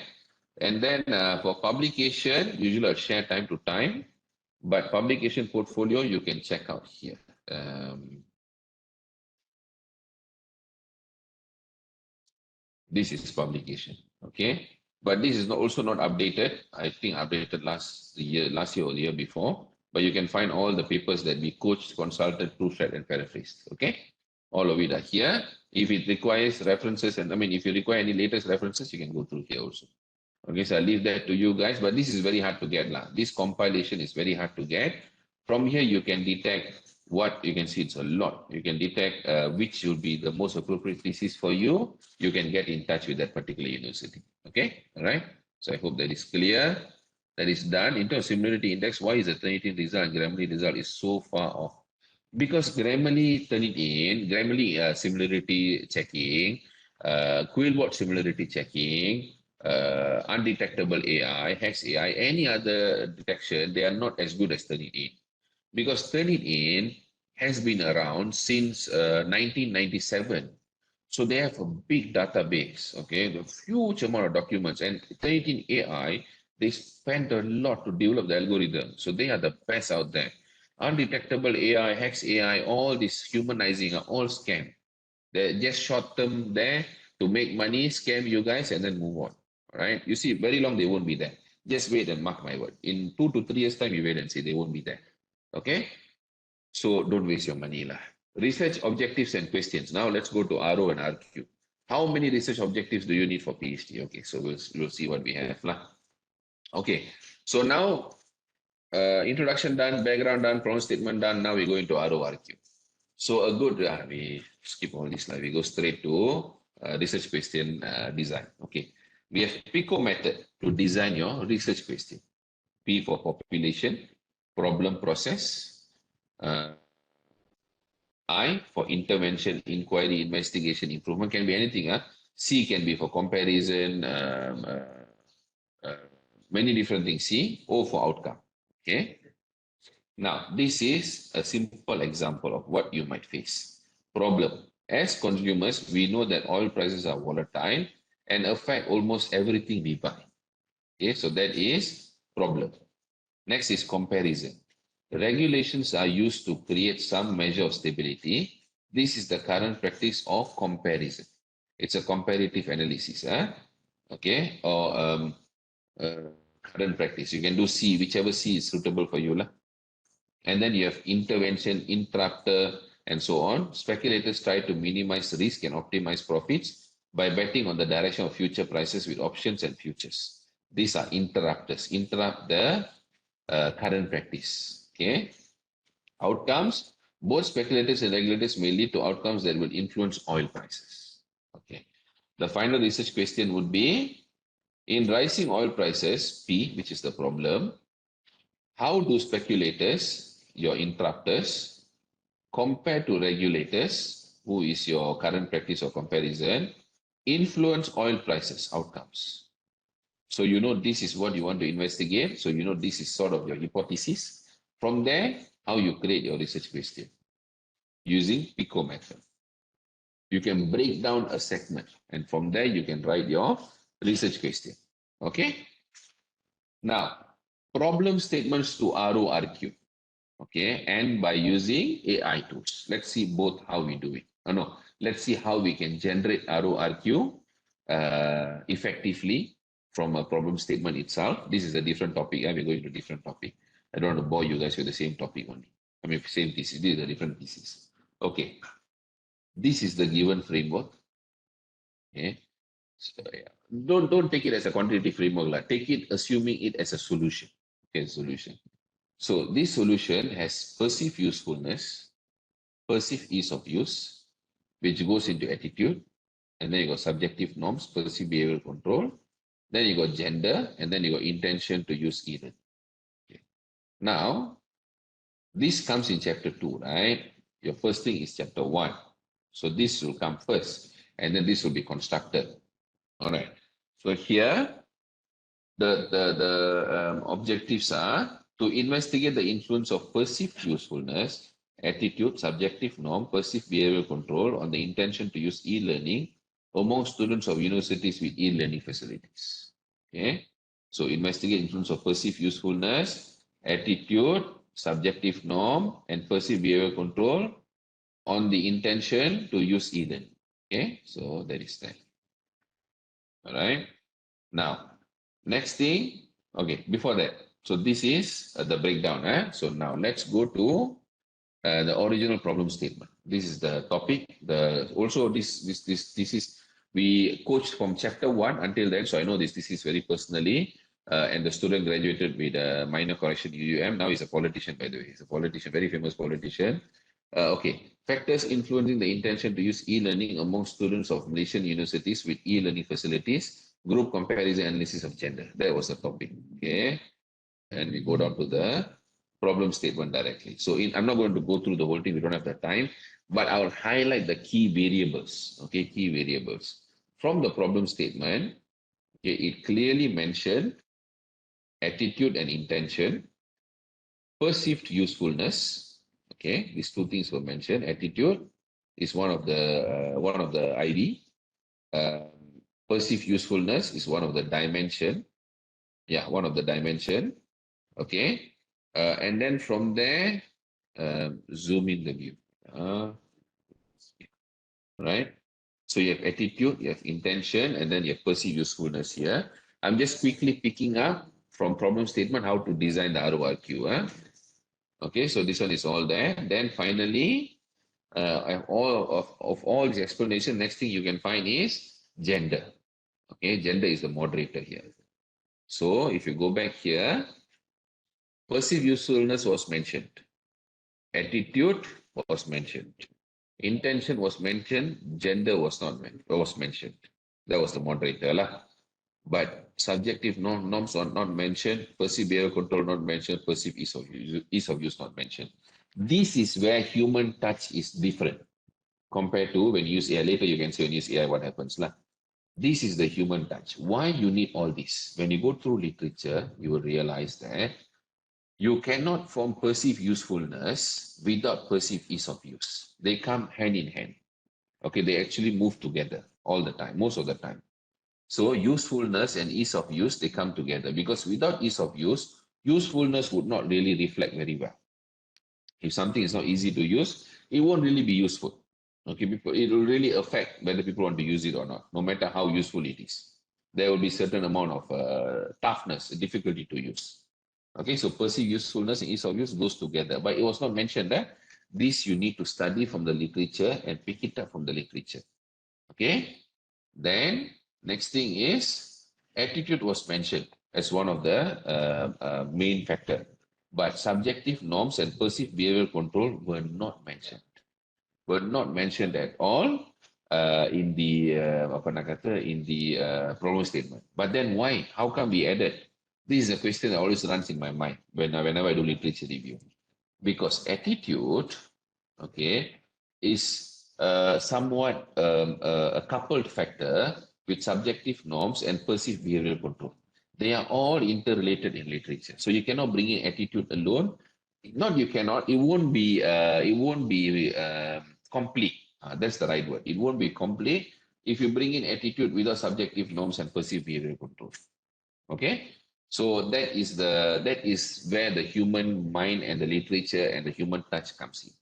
And then for publication, usually I'll share time to time. But publication portfolio, you can check out here. This is publication. Okay. But this is also not updated. I think updated last year or the year before. But you can find all the papers that we coached, consulted, proofread, and paraphrased. Okay, all of it are here. If it requires references, and I mean, if you require any latest references, you can go through here also. Okay, so I'll leave that to you guys. But this is very hard to get, lah. This compilation is very hard to get. From here, you can detect what you can see. It's a lot. You can detect which will be the most appropriate thesis for you. You can get in touch with that particular university. Okay, all right. So I hope that is clear. That is done. In terms of similarity index, why is the Trinity result and Grammarly result is so far off? Because Grammarly Turnitin, Grammarly similarity checking, Quillbot similarity checking, undetectable AI, hex AI, any other detection, they are not as good as Turnitin. Because Turnitin has been around since 1997. So they have a big database, okay, a huge amount of documents. And Turnitin AI, they spent a lot to develop the algorithm. So they are the best out there. Undetectable AI, hex AI, all this humanizing are all scam. They're just short term there to make money, scam you guys, and then move on. All right. You see, very long they won't be there. Just wait and mark my word. In 2 to 3 years' time, you wait and see they won't be there. Okay. So don't waste your money, lah. Research objectives and questions. Now let's go to RO and RQ. How many research objectives do you need for PhD? Okay, so we'll see what we have, lah. Okay. So now introduction done, background done, problem statement done. Now we go into RORQ. So a good, we skip all this, we go straight to research question design. Okay. We have PICO method to design your research question. P for population, problem process, I for intervention, inquiry, investigation, improvement, can be anything. C can be for comparison, many different things. C, O for outcome. Okay. Now, this is a simple example of what you might face. Problem. As consumers, we know that oil prices are volatile and affect almost everything we buy. Okay, so that is problem. Next is comparison. Regulations are used to create some measure of stability. This is the current practice of comparison. It's a comparative analysis. Okay, or current practice. You can do C, whichever C is suitable for you. And then you have intervention, interrupter, and so on. Speculators try to minimize risk and optimize profits by betting on the direction of future prices with options and futures. These are interrupters, interrupt the current practice. Okay. Outcomes, both speculators and regulators may lead to outcomes that will influence oil prices. Okay. The final research question would be, in rising oil prices, P, which is the problem, how do speculators, your interrupters, compare to regulators, who is your current practice of comparison, influence oil prices outcomes? So you know this is what you want to investigate. So you know this is sort of your hypothesis. From there, how you create your research question using PICO method. You can break down a segment, and from there you can write your research question. Okay. Now, problem statements to RORQ. Okay, and by using AI tools. Let's see both how we do it. No, let's see how we can generate RORQ effectively from a problem statement itself. This is a different topic. We're going to a different topic. I don't want to bore you guys with the same topic only. I mean, same thesis. These are different thesis. Okay. This is the given framework. Okay. So, yeah. Don't take it as a quantitative framework. Like. Take it assuming it as a solution. Okay, solution. So this solution has perceived usefulness, perceived ease of use, which goes into attitude, and then you got subjective norms, perceived behavioral control, then you got gender, and then you got intention to use either. Okay. Now, this comes in chapter 2, right? Your first thing is chapter 1. So this will come first, and then this will be constructed. All right. So here, the objectives are to investigate the influence of perceived usefulness, attitude, subjective norm, perceived behavioral control on the intention to use e-learning among students of universities with e-learning facilities. Okay, so investigate influence of perceived usefulness, attitude, subjective norm, and perceived behavioral control on the intention to use e-learning. Okay, so that is that. All right. Now, next thing, okay, before that, so this is the breakdown. So now let's go to the original problem statement. This is the topic. The also this is we coached from chapter 1 until then. So I know this is very personally. And the student graduated with a minor correction UUM. Now he's a politician, by the way. He's a politician, very famous politician. Okay, factors influencing the intention to use e-learning among students of Malaysian universities with e-learning facilities, group comparison analysis of gender. That was the topic. Okay, and we go down to the problem statement directly. So I'm not going to go through the whole thing. We don't have the time, but I'll highlight the key variables. Okay, key variables from the problem statement. Okay, it clearly mentioned attitude and intention, perceived usefulness. Okay, these two things were mentioned. Attitude is one of the ID. Perceived usefulness is one of the dimension. Yeah, one of the dimension. Okay, and then from there, zoom in the view. Right. So you have attitude, you have intention, and then you have perceived usefulness here. I'm just quickly picking up from problem statement how to design the RORQ. Okay, so this one is all there. Then finally, of all this explanation, next thing you can find is gender. Okay, gender is the moderator here. So if you go back here, perceived usefulness was mentioned. Attitude was mentioned. Intention was mentioned. Gender was not was mentioned. That was the moderator lah. But subjective norms are not mentioned. Perceived behavioral control not mentioned. Perceived ease of use not mentioned. This is where human touch is different compared to when you use AI. Later you can say when you use AI what happens lah. This is the human touch. Why you need all this? When you go through literature, you will realize that you cannot form perceived usefulness without perceived ease of use. They come hand in hand. Okay, they actually move together all the time, most of the time. So usefulness and ease of use, they come together because without ease of use, usefulness would not really reflect very well. If something is not easy to use, it won't really be useful. Okay, it will really affect whether people want to use it or not, no matter how useful it is. There will be certain amount of toughness, difficulty to use. Okay, so perceived usefulness and ease of use goes together, but it was not mentioned that this you need to study from the literature and pick it up from the literature. Okay, then next thing is attitude was mentioned as one of the main factor, but subjective norms and perceived behavioral control were not mentioned. Were not mentioned at all in the problem statement. But then why? How come we added? This is a question that always runs in my mind whenever I do literature review. Because attitude, okay, is somewhat a coupled factor with subjective norms and perceived behavioral control. They are all interrelated in literature. So you cannot bring in attitude alone. Not you cannot. It won't be. Complete. That's the right word. It won't be complete if you bring in attitude without subjective norms and perceived behavioral control. Okay. So that is where the human mind and the literature and the human touch comes in.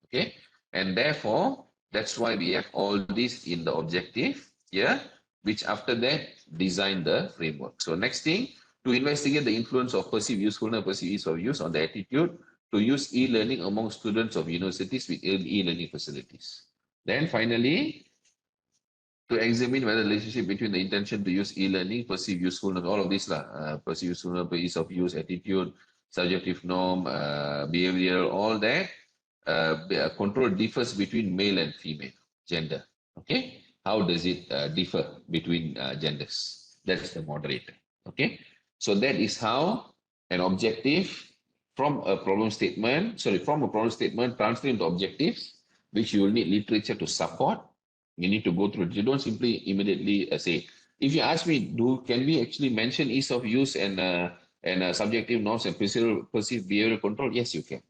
Okay. And therefore, That's why we have all this in the objective here, which after that design the framework. So next thing, to investigate the influence of perceived usefulness, perceived ease of use on the attitude to use e-learning among students of universities with e-learning facilities. Then finally, to examine whether the relationship between the intention to use e-learning, perceived usefulness, all of this lah, perceived usefulness, ease of use, attitude, subjective norm, behavioral, all that, control differs between male and female gender. Okay, how does it differ between genders? That's the moderator. Okay, so that is how an objective from a problem statement, from a problem statement translate into objectives, which you will need literature to support. You need to go through it. You don't simply immediately say. If you ask me, can we actually mention ease of use and subjective norms and perceived behavioral control? Yes, you can.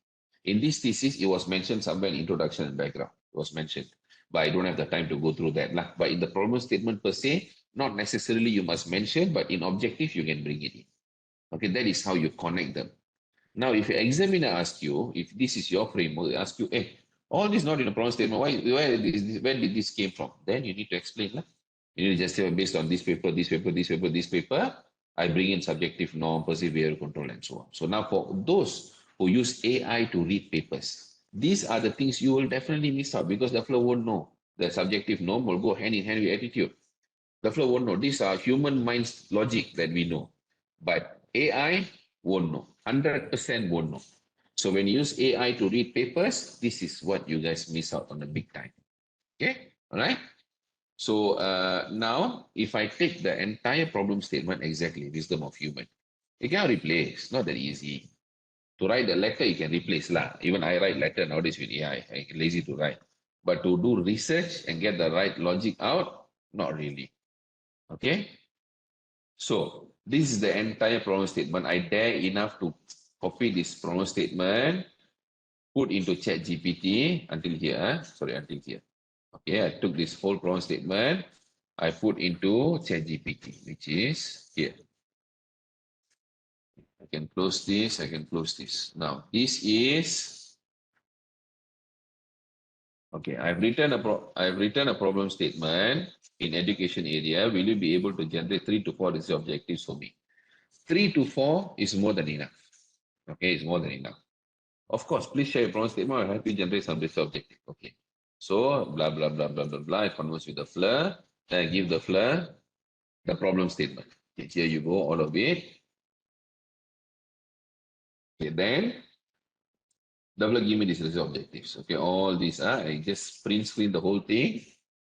In this thesis, it was mentioned somewhere in introduction and background. It was mentioned, but I don't have the time to go through that. But in the problem statement per se, not necessarily you must mention, but in objective, you can bring it in. Okay, that is how you connect them. Now, if your examiner asks you, if this is your framework, they ask you, hey, all this not in a problem statement, where did this came from? Then you need to explain. You need to just say, based on this paper, this paper, this paper, this paper, I bring in subjective norm, perceived behavioral control, and so on. So now for those who use AI to read papers, these are the things you will definitely miss out because the flow won't know. The subjective norm will go hand in hand with attitude. The flow won't know. These are human mind's logic that we know. But AI won't know. 100% won't know. So when you use AI to read papers, this is what you guys miss out on the big time. Okay? All right? So now, if I take the entire problem statement exactly, wisdom of human, you cannot replace. Not that easy. To write a letter, you can replace lah. Even I write letter nowadays with AI. I'm lazy to write. But to do research and get the right logic out, not really. Okay? So this is the entire problem statement. I dare enough to copy this problem statement, put into Chat GPT until here. Sorry, until here. Okay, I took this whole problem statement. I put into Chat GPT, which is here. I can close this. I can close this. Now, this is okay. I've written a problem statement in education area. Will you be able to generate 3 to 4 research objectives for me? 3 to 4 is more than enough. Okay, it's more than enough. Of course, please share your problem statement. I'll help you generate some research objective. Okay. So, blah, blah, blah, blah, blah, blah. I converse with the FLIR. Then I give the FLIR the problem statement. Okay, here you go, all of it. Okay, then the FLIR give me these research objectives. Okay, all these are, I just print screen the whole thing.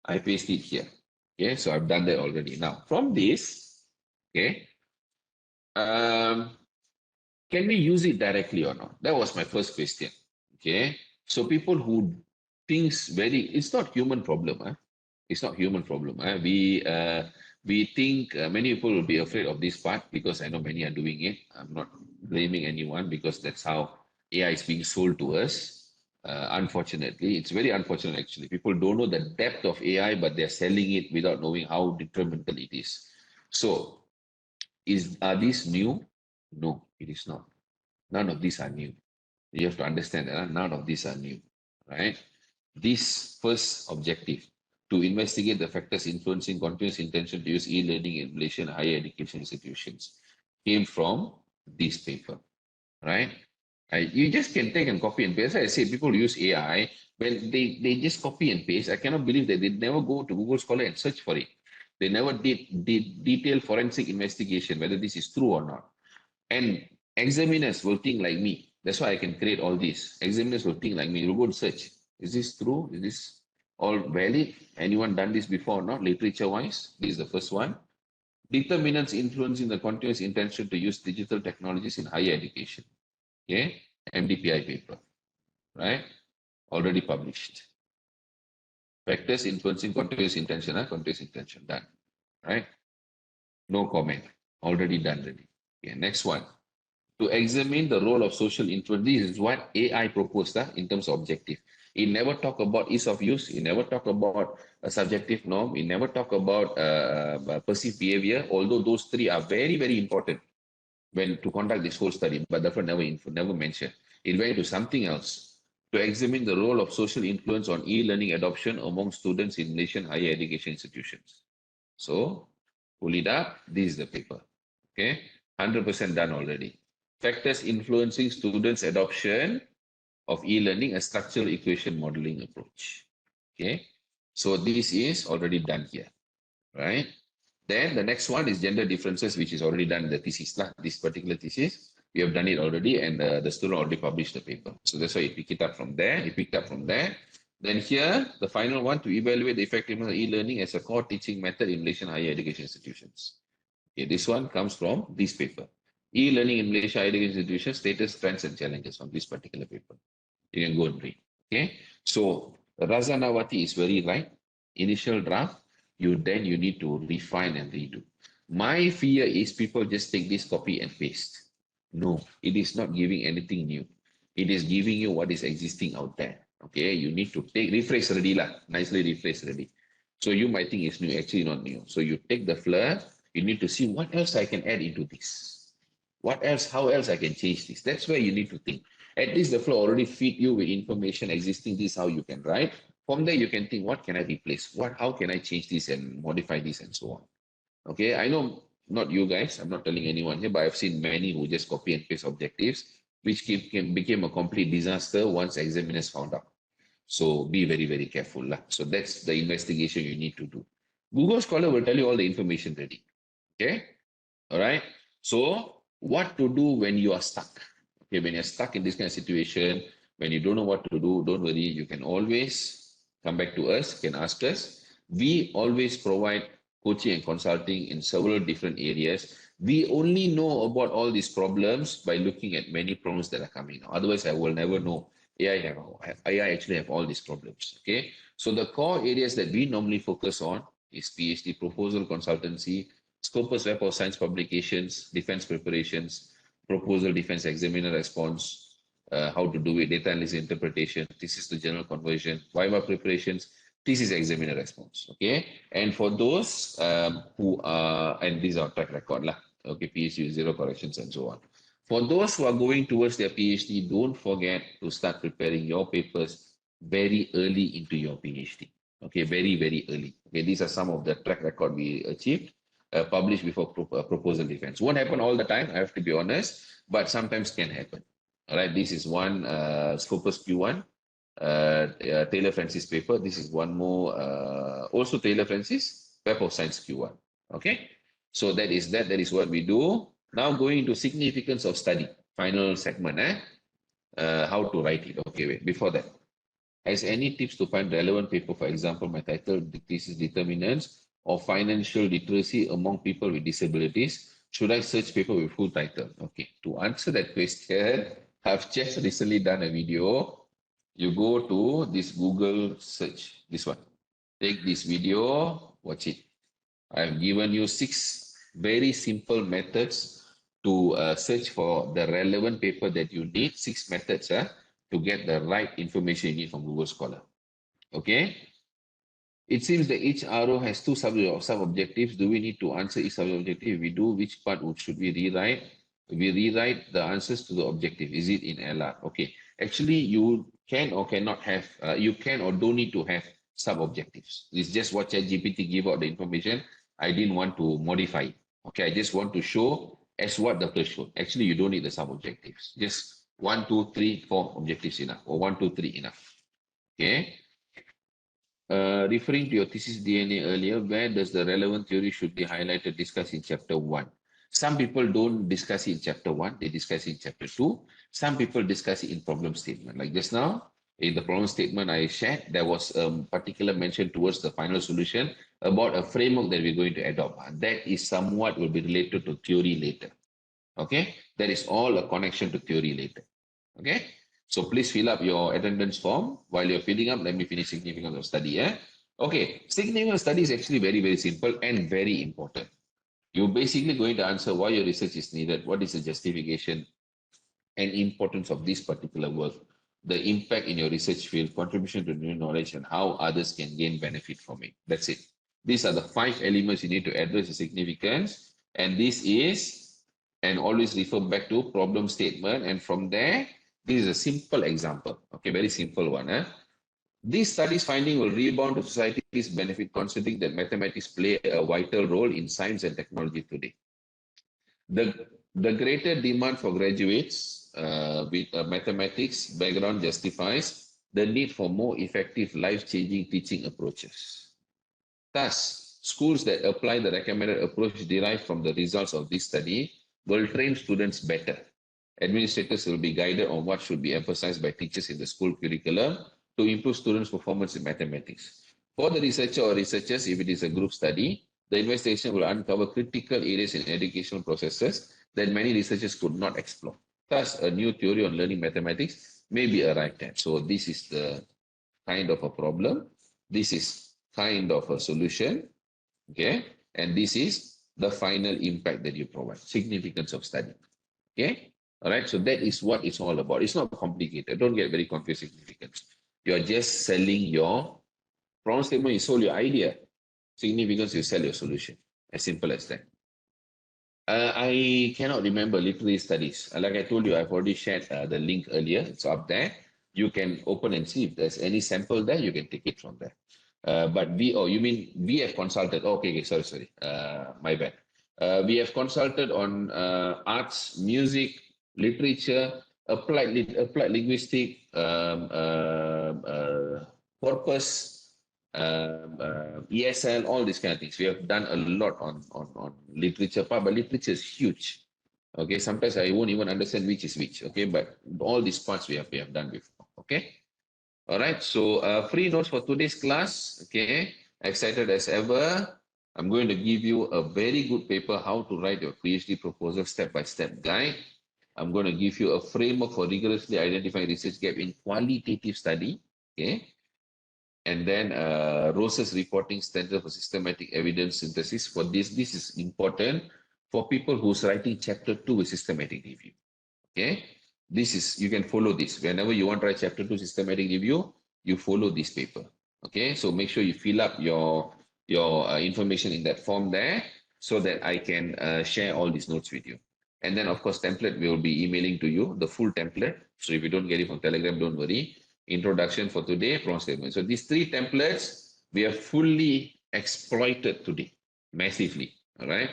I paste it here. Okay, so I've done that already. Now, from this, okay, can we use it directly or not? That was my first question. Okay. So people who thinks it's not human problem. It's not human problem. We think many people will be afraid of this part because I know many are doing it. I'm not blaming anyone because that's how AI is being sold to us. Unfortunately, it's very unfortunate actually. People don't know the depth of AI, but they're selling it without knowing how detrimental it is. So, are these new? No, it is not. None of these are new. You have to understand that none of these are new, right? This first objective to investigate the factors influencing continuous intention to use e-learning in Malaysian higher education institutions came from this paper, right? You just can take and copy and paste. As I say, people use AI when they just copy and paste. I cannot believe that they never go to Google Scholar and search for it. They never did detailed forensic investigation whether this is true or not. And examiners will think like me. That's why I can create all this. Examiners will think like me. You'll go and search. Is this true? Is this all valid? Anyone done this before or not? Literature-wise, this is the first one. Determinants influencing the continuous intention to use digital technologies in higher education. Okay, MDPI paper, right? Already published. Factors influencing continuous intention, continuous intention, done, right? No comment, already done already. Okay, next one. To examine the role of social influence. This is what AI proposed in terms of objective. It never talk about ease of use. It never talk about a subjective norm. It never talk about perceived behavior, although those three are very, very important when to conduct this whole study, but therefore never mentioned. It went to something else. to examine the role of social influence on e-learning adoption among students in Malaysian higher education institutions. So, pull it up. This is the paper. Okay, 100% done already. Factors influencing students' adoption of e-learning, a structural equation modeling approach. Okay, so this is already done here, right? Then the next one is gender differences, which is already done in the thesis. This particular thesis, we have done it already, and the student already published the paper. So that's why you pick it up from there. You picked up from there. Then here, the final one, to evaluate the effectiveness of e-learning as a core teaching method in Malaysian higher education institutions. Okay, this one comes from this paper. E-learning in Malaysia higher education institutions, status, trends, and challenges from this particular paper. You can go and read. Okay, so Razanawati is very right. Initial draft, you need to refine and redo. My fear is people just take this, copy and paste. No, it is not giving anything new. It is giving you what is existing out there. Okay, you need to take rephrase already lah, nicely rephrase already. So you might think it's new, actually not new. So you take the flare, you need to see what else I can add into this. What else, how else I can change this? That's where you need to think. At least the flow already feed you with information existing. This is how you can write. From there, you can think, what can I replace? How can I change this and modify this and so on? Okay, I know not you guys, I'm not telling anyone here, but I've seen many who just copy and paste objectives, which became a complete disaster once examiners found out. So be very, very careful. So that's the investigation you need to do. Google Scholar will tell you all the information ready. Okay, all right. So what to do when you are stuck? Okay, when you're stuck in this kind of situation, when you don't know what to do, don't worry. You can always come back to us, can ask us. We always provide coaching and consulting in several different areas. We only know about all these problems by looking at many problems that are coming now. Otherwise, I will never know AI actually have all these problems. Okay, so the core areas that we normally focus on is PhD proposal consultancy, Scopus Web of Science publications, defense preparations, proposal defense examiner response, how to do it, data analysis interpretation, thesis to journal conversion, Viva preparations, thesis examiner response. Okay, and for those who are, and these are track record lah. Okay, PhD, zero corrections and so on. For those who are going towards their PhD, don't forget to start preparing your papers very early into your PhD. Okay, very, very early. Okay, these are some of the track record we achieved. Published before proposal defense. Won't happen all the time, I have to be honest, but sometimes can happen. All right, this is one Scopus Q1, Taylor Francis paper. This is one more, also Taylor Francis, Web of Science Q1. Okay, so that is what we do. Now going into significance of study, final segment, how to write it. Okay, wait, before that, has any tips to find relevant paper? For example, my title, thesis determinants of financial literacy among people with disabilities. Should I search paper with full title? Okay, to answer that question, I've just recently done a video. You go to this Google search, this one. Take this video, watch it. I've given you 6 very simple methods to search for the relevant paper that you need. 6 methods to get the right information you need from Google Scholar. Okay. It seems that each RO has 2 sub-objectives. Do we need to answer each sub-objective? If we do, which part should we rewrite? We rewrite the answers to the objective. Is it in LR? Okay. Actually, you can or cannot have, you can or don't need to have sub-objectives. It's just what ChatGPT give out the information. I didn't want to modify it. Okay, I just want to show as what the first showed. Actually, you don't need the sub-objectives. Just 1, 2, 3, 4 objectives enough, or 1, 2, 3 enough. Okay. Referring to your thesis DNA earlier, where does the relevant theory should be highlighted, discussed in chapter 1? Some people don't discuss it in chapter 1, they discuss it in chapter 2. Some people discuss it in problem statement. Like just now, in the problem statement I shared, there was a particular mention towards the final solution about a framework that we're going to adopt. That is somewhat will be related to theory later. Okay, that is all a connection to theory later. Okay, so please fill up your attendance form. While you're filling up, let me finish significance of study. Okay, significance of study is actually very, very simple and very important. You're basically going to answer why your research is needed, what is the justification and importance of this particular work, the impact in your research field, contribution to new knowledge, and how others can gain benefit from it. That's it. These are the 5 elements you need to address the significance. And this is, and always refer back to problem statement. And from there, this is a simple example. Okay. Okay, very simple one. These studies finding will rebound to society's benefit, considering that mathematics play a vital role in science and technology today. The greater demand for graduates with a mathematics background justifies the need for more effective life-changing teaching approaches. Thus, schools that apply the recommended approach derived from the results of this study will train students better. Administrators will be guided on what should be emphasized by teachers in the school curriculum to improve students' performance in mathematics. For the researcher or researchers, if it is a group study, the investigation will uncover critical areas in educational processes that many researchers could not explore. Thus, a new theory on learning mathematics may be arrived at. So this is the kind of a problem. This is kind of a solution. Okay. And this is the final impact that you provide. Significance of study. Okay. All right. So that is what it's all about. It's not complicated. Don't get very confused. Significance. You are just selling your problem statement. You sold your idea. Significance, you sell your solution. As simple as that. I cannot remember literary studies. Like I told you, I've already shared the link earlier. It's up there. You can open and see if there's any sample there. You can take it from there. But you mean we have consulted? Oh, okay, sorry. My bad. We have consulted on arts, music, literature, applied linguistic, corpus, ESL, all these kind of things. We have done a lot on literature part, but literature is huge. Okay, sometimes I won't even understand which is which. Okay, but all these parts we have done before. Okay, all right. So free notes for today's class. Okay, excited as ever. I'm going to give you a very good paper, how to write your PhD proposal step-by-step guide. I'm going to give you a framework for rigorously identifying research gap in qualitative study. Okay. And then Rose's reporting standard for systematic evidence synthesis. For this is important for people who's writing chapter 2 with systematic review. Okay, this is, you can follow this. Whenever you want to write chapter 2 systematic review, you follow this paper. Okay, so make sure you fill up your information in that form there so that I can share all these notes with you. And then, of course, template will be emailing to you, the full template. So if you don't get it from Telegram, don't worry. Introduction for today, problem statement. So these 3 templates, we have fully exploited today, massively. All right.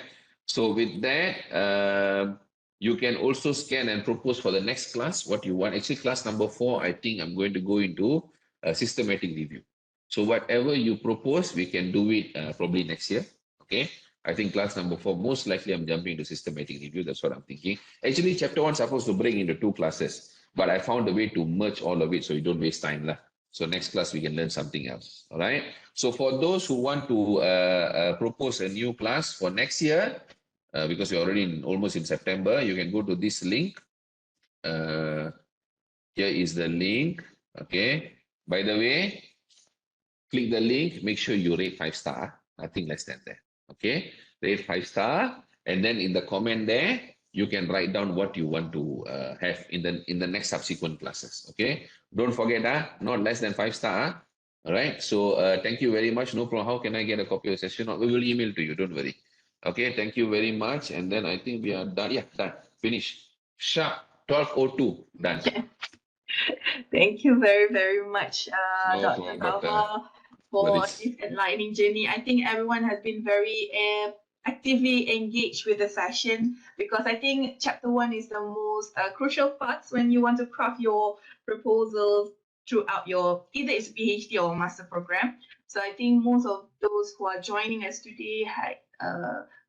So with that, you can also scan and propose for the next class what you want. Actually, class number 4, I think I'm going to go into a systematic review. So whatever you propose, we can do it probably next year. Okay. I think class number 4, most likely I'm jumping to systematic review. That's what I'm thinking. Actually, chapter 1 is supposed to break into 2 classes, but I found a way to merge all of it so you don't waste time. So next class, we can learn something else. All right. So for those who want to propose a new class for next year, because we're already almost in September, you can go to this link. Here is the link. Okay. By the way, click the link. Make sure you rate 5 star. Nothing less than that. Okay. Rate 5 star. And then in the comment there, you can write down what you want to have in the next subsequent classes. Okay. Don't forget that, not less than 5 star. All right. So thank you very much. No problem. How can I get a copy of the session? We will email to you. Don't worry. Okay, thank you very much. And then I think we are done. Yeah, done. Finish. Sharp 12:02. Done. Thank you very, very much, No Dr. problem, Thava, for this enlightening journey. I think everyone has been very actively engaged with the session, because I think chapter 1 is the most crucial parts when you want to craft your proposals throughout your, either it's PhD or master program. So I think most of those who are joining us today had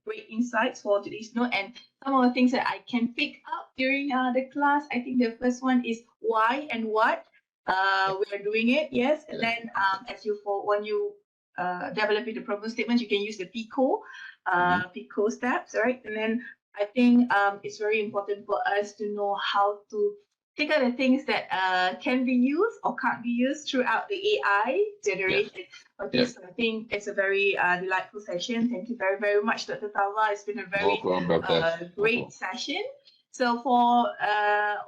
great insights for today's note, and some of the things that I can pick up during the class. I think the first one is why and what we are doing it. Yes, and then when you developing the problem statements, you can use the PICO steps, right? And then I think it's very important for us to know how to take out the things that can be used or can't be used throughout the AI generated. Okay, so I think it's a very delightful session. Thank you very, very much, Dr. Thava. It's been a very great session. So for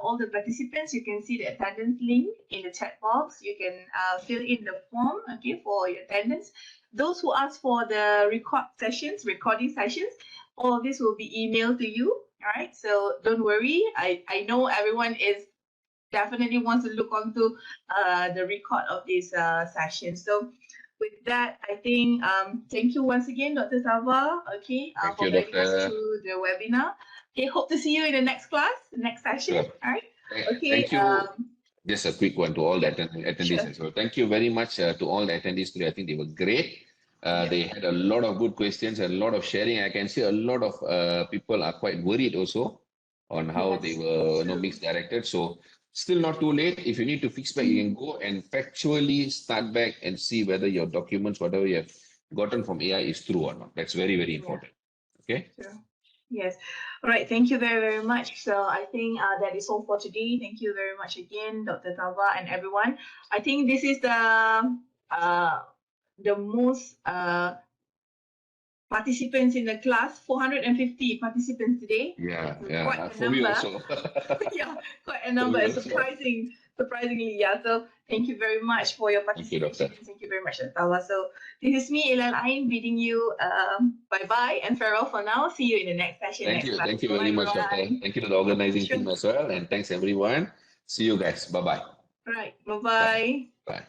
all the participants, you can see the attendance link in the chat box. You can fill in the form, okay, for your attendance. Those who ask for the recording sessions, all of this will be emailed to you. All right, so don't worry. I know everyone is definitely wants to look onto the record of this session. So with that, I think thank you once again, Dr. Thava, okay, Thank for you, guiding us Doctor. through the webinar. Okay, hope to see you in the next class, the next session. Sure. All right. Okay. Thank you. Just a quick one to all the Yeah, attendees sure. as well. Thank you very much to all the attendees today. I think they were great. Yeah. They had a lot of good questions and a lot of sharing. I can see a lot of people are quite worried also on how they Yes, were, true. misdirected. So still not too late. If you need to fix back, you can go and factually start back and see whether your documents, whatever you have gotten from AI, is true or not. That's very, very Yeah, important. Okay. true. Yes. All right. Thank you very, very much. So I think that is all for today. Thank you very much again, Dr. Thava and everyone. I think this is the most participants in the class, 450 participants today. Yeah, So quite yeah. a For me number. also. Yeah, quite a For number. me also. Surprisingly, yeah. So thank you very much for your Thank you, participation. Doctor. Thank you very much, Tawa. So this is me, Ilal Ain, bidding you bye bye and farewell for now. See you in the next session, Thank next you. class. Thank you Bye bye, very much, Doctor. everyone. Thank you to the organizing Sure. team as well. And thanks, everyone. See you guys. Bye-bye. All right. Bye Bye. bye. Bye.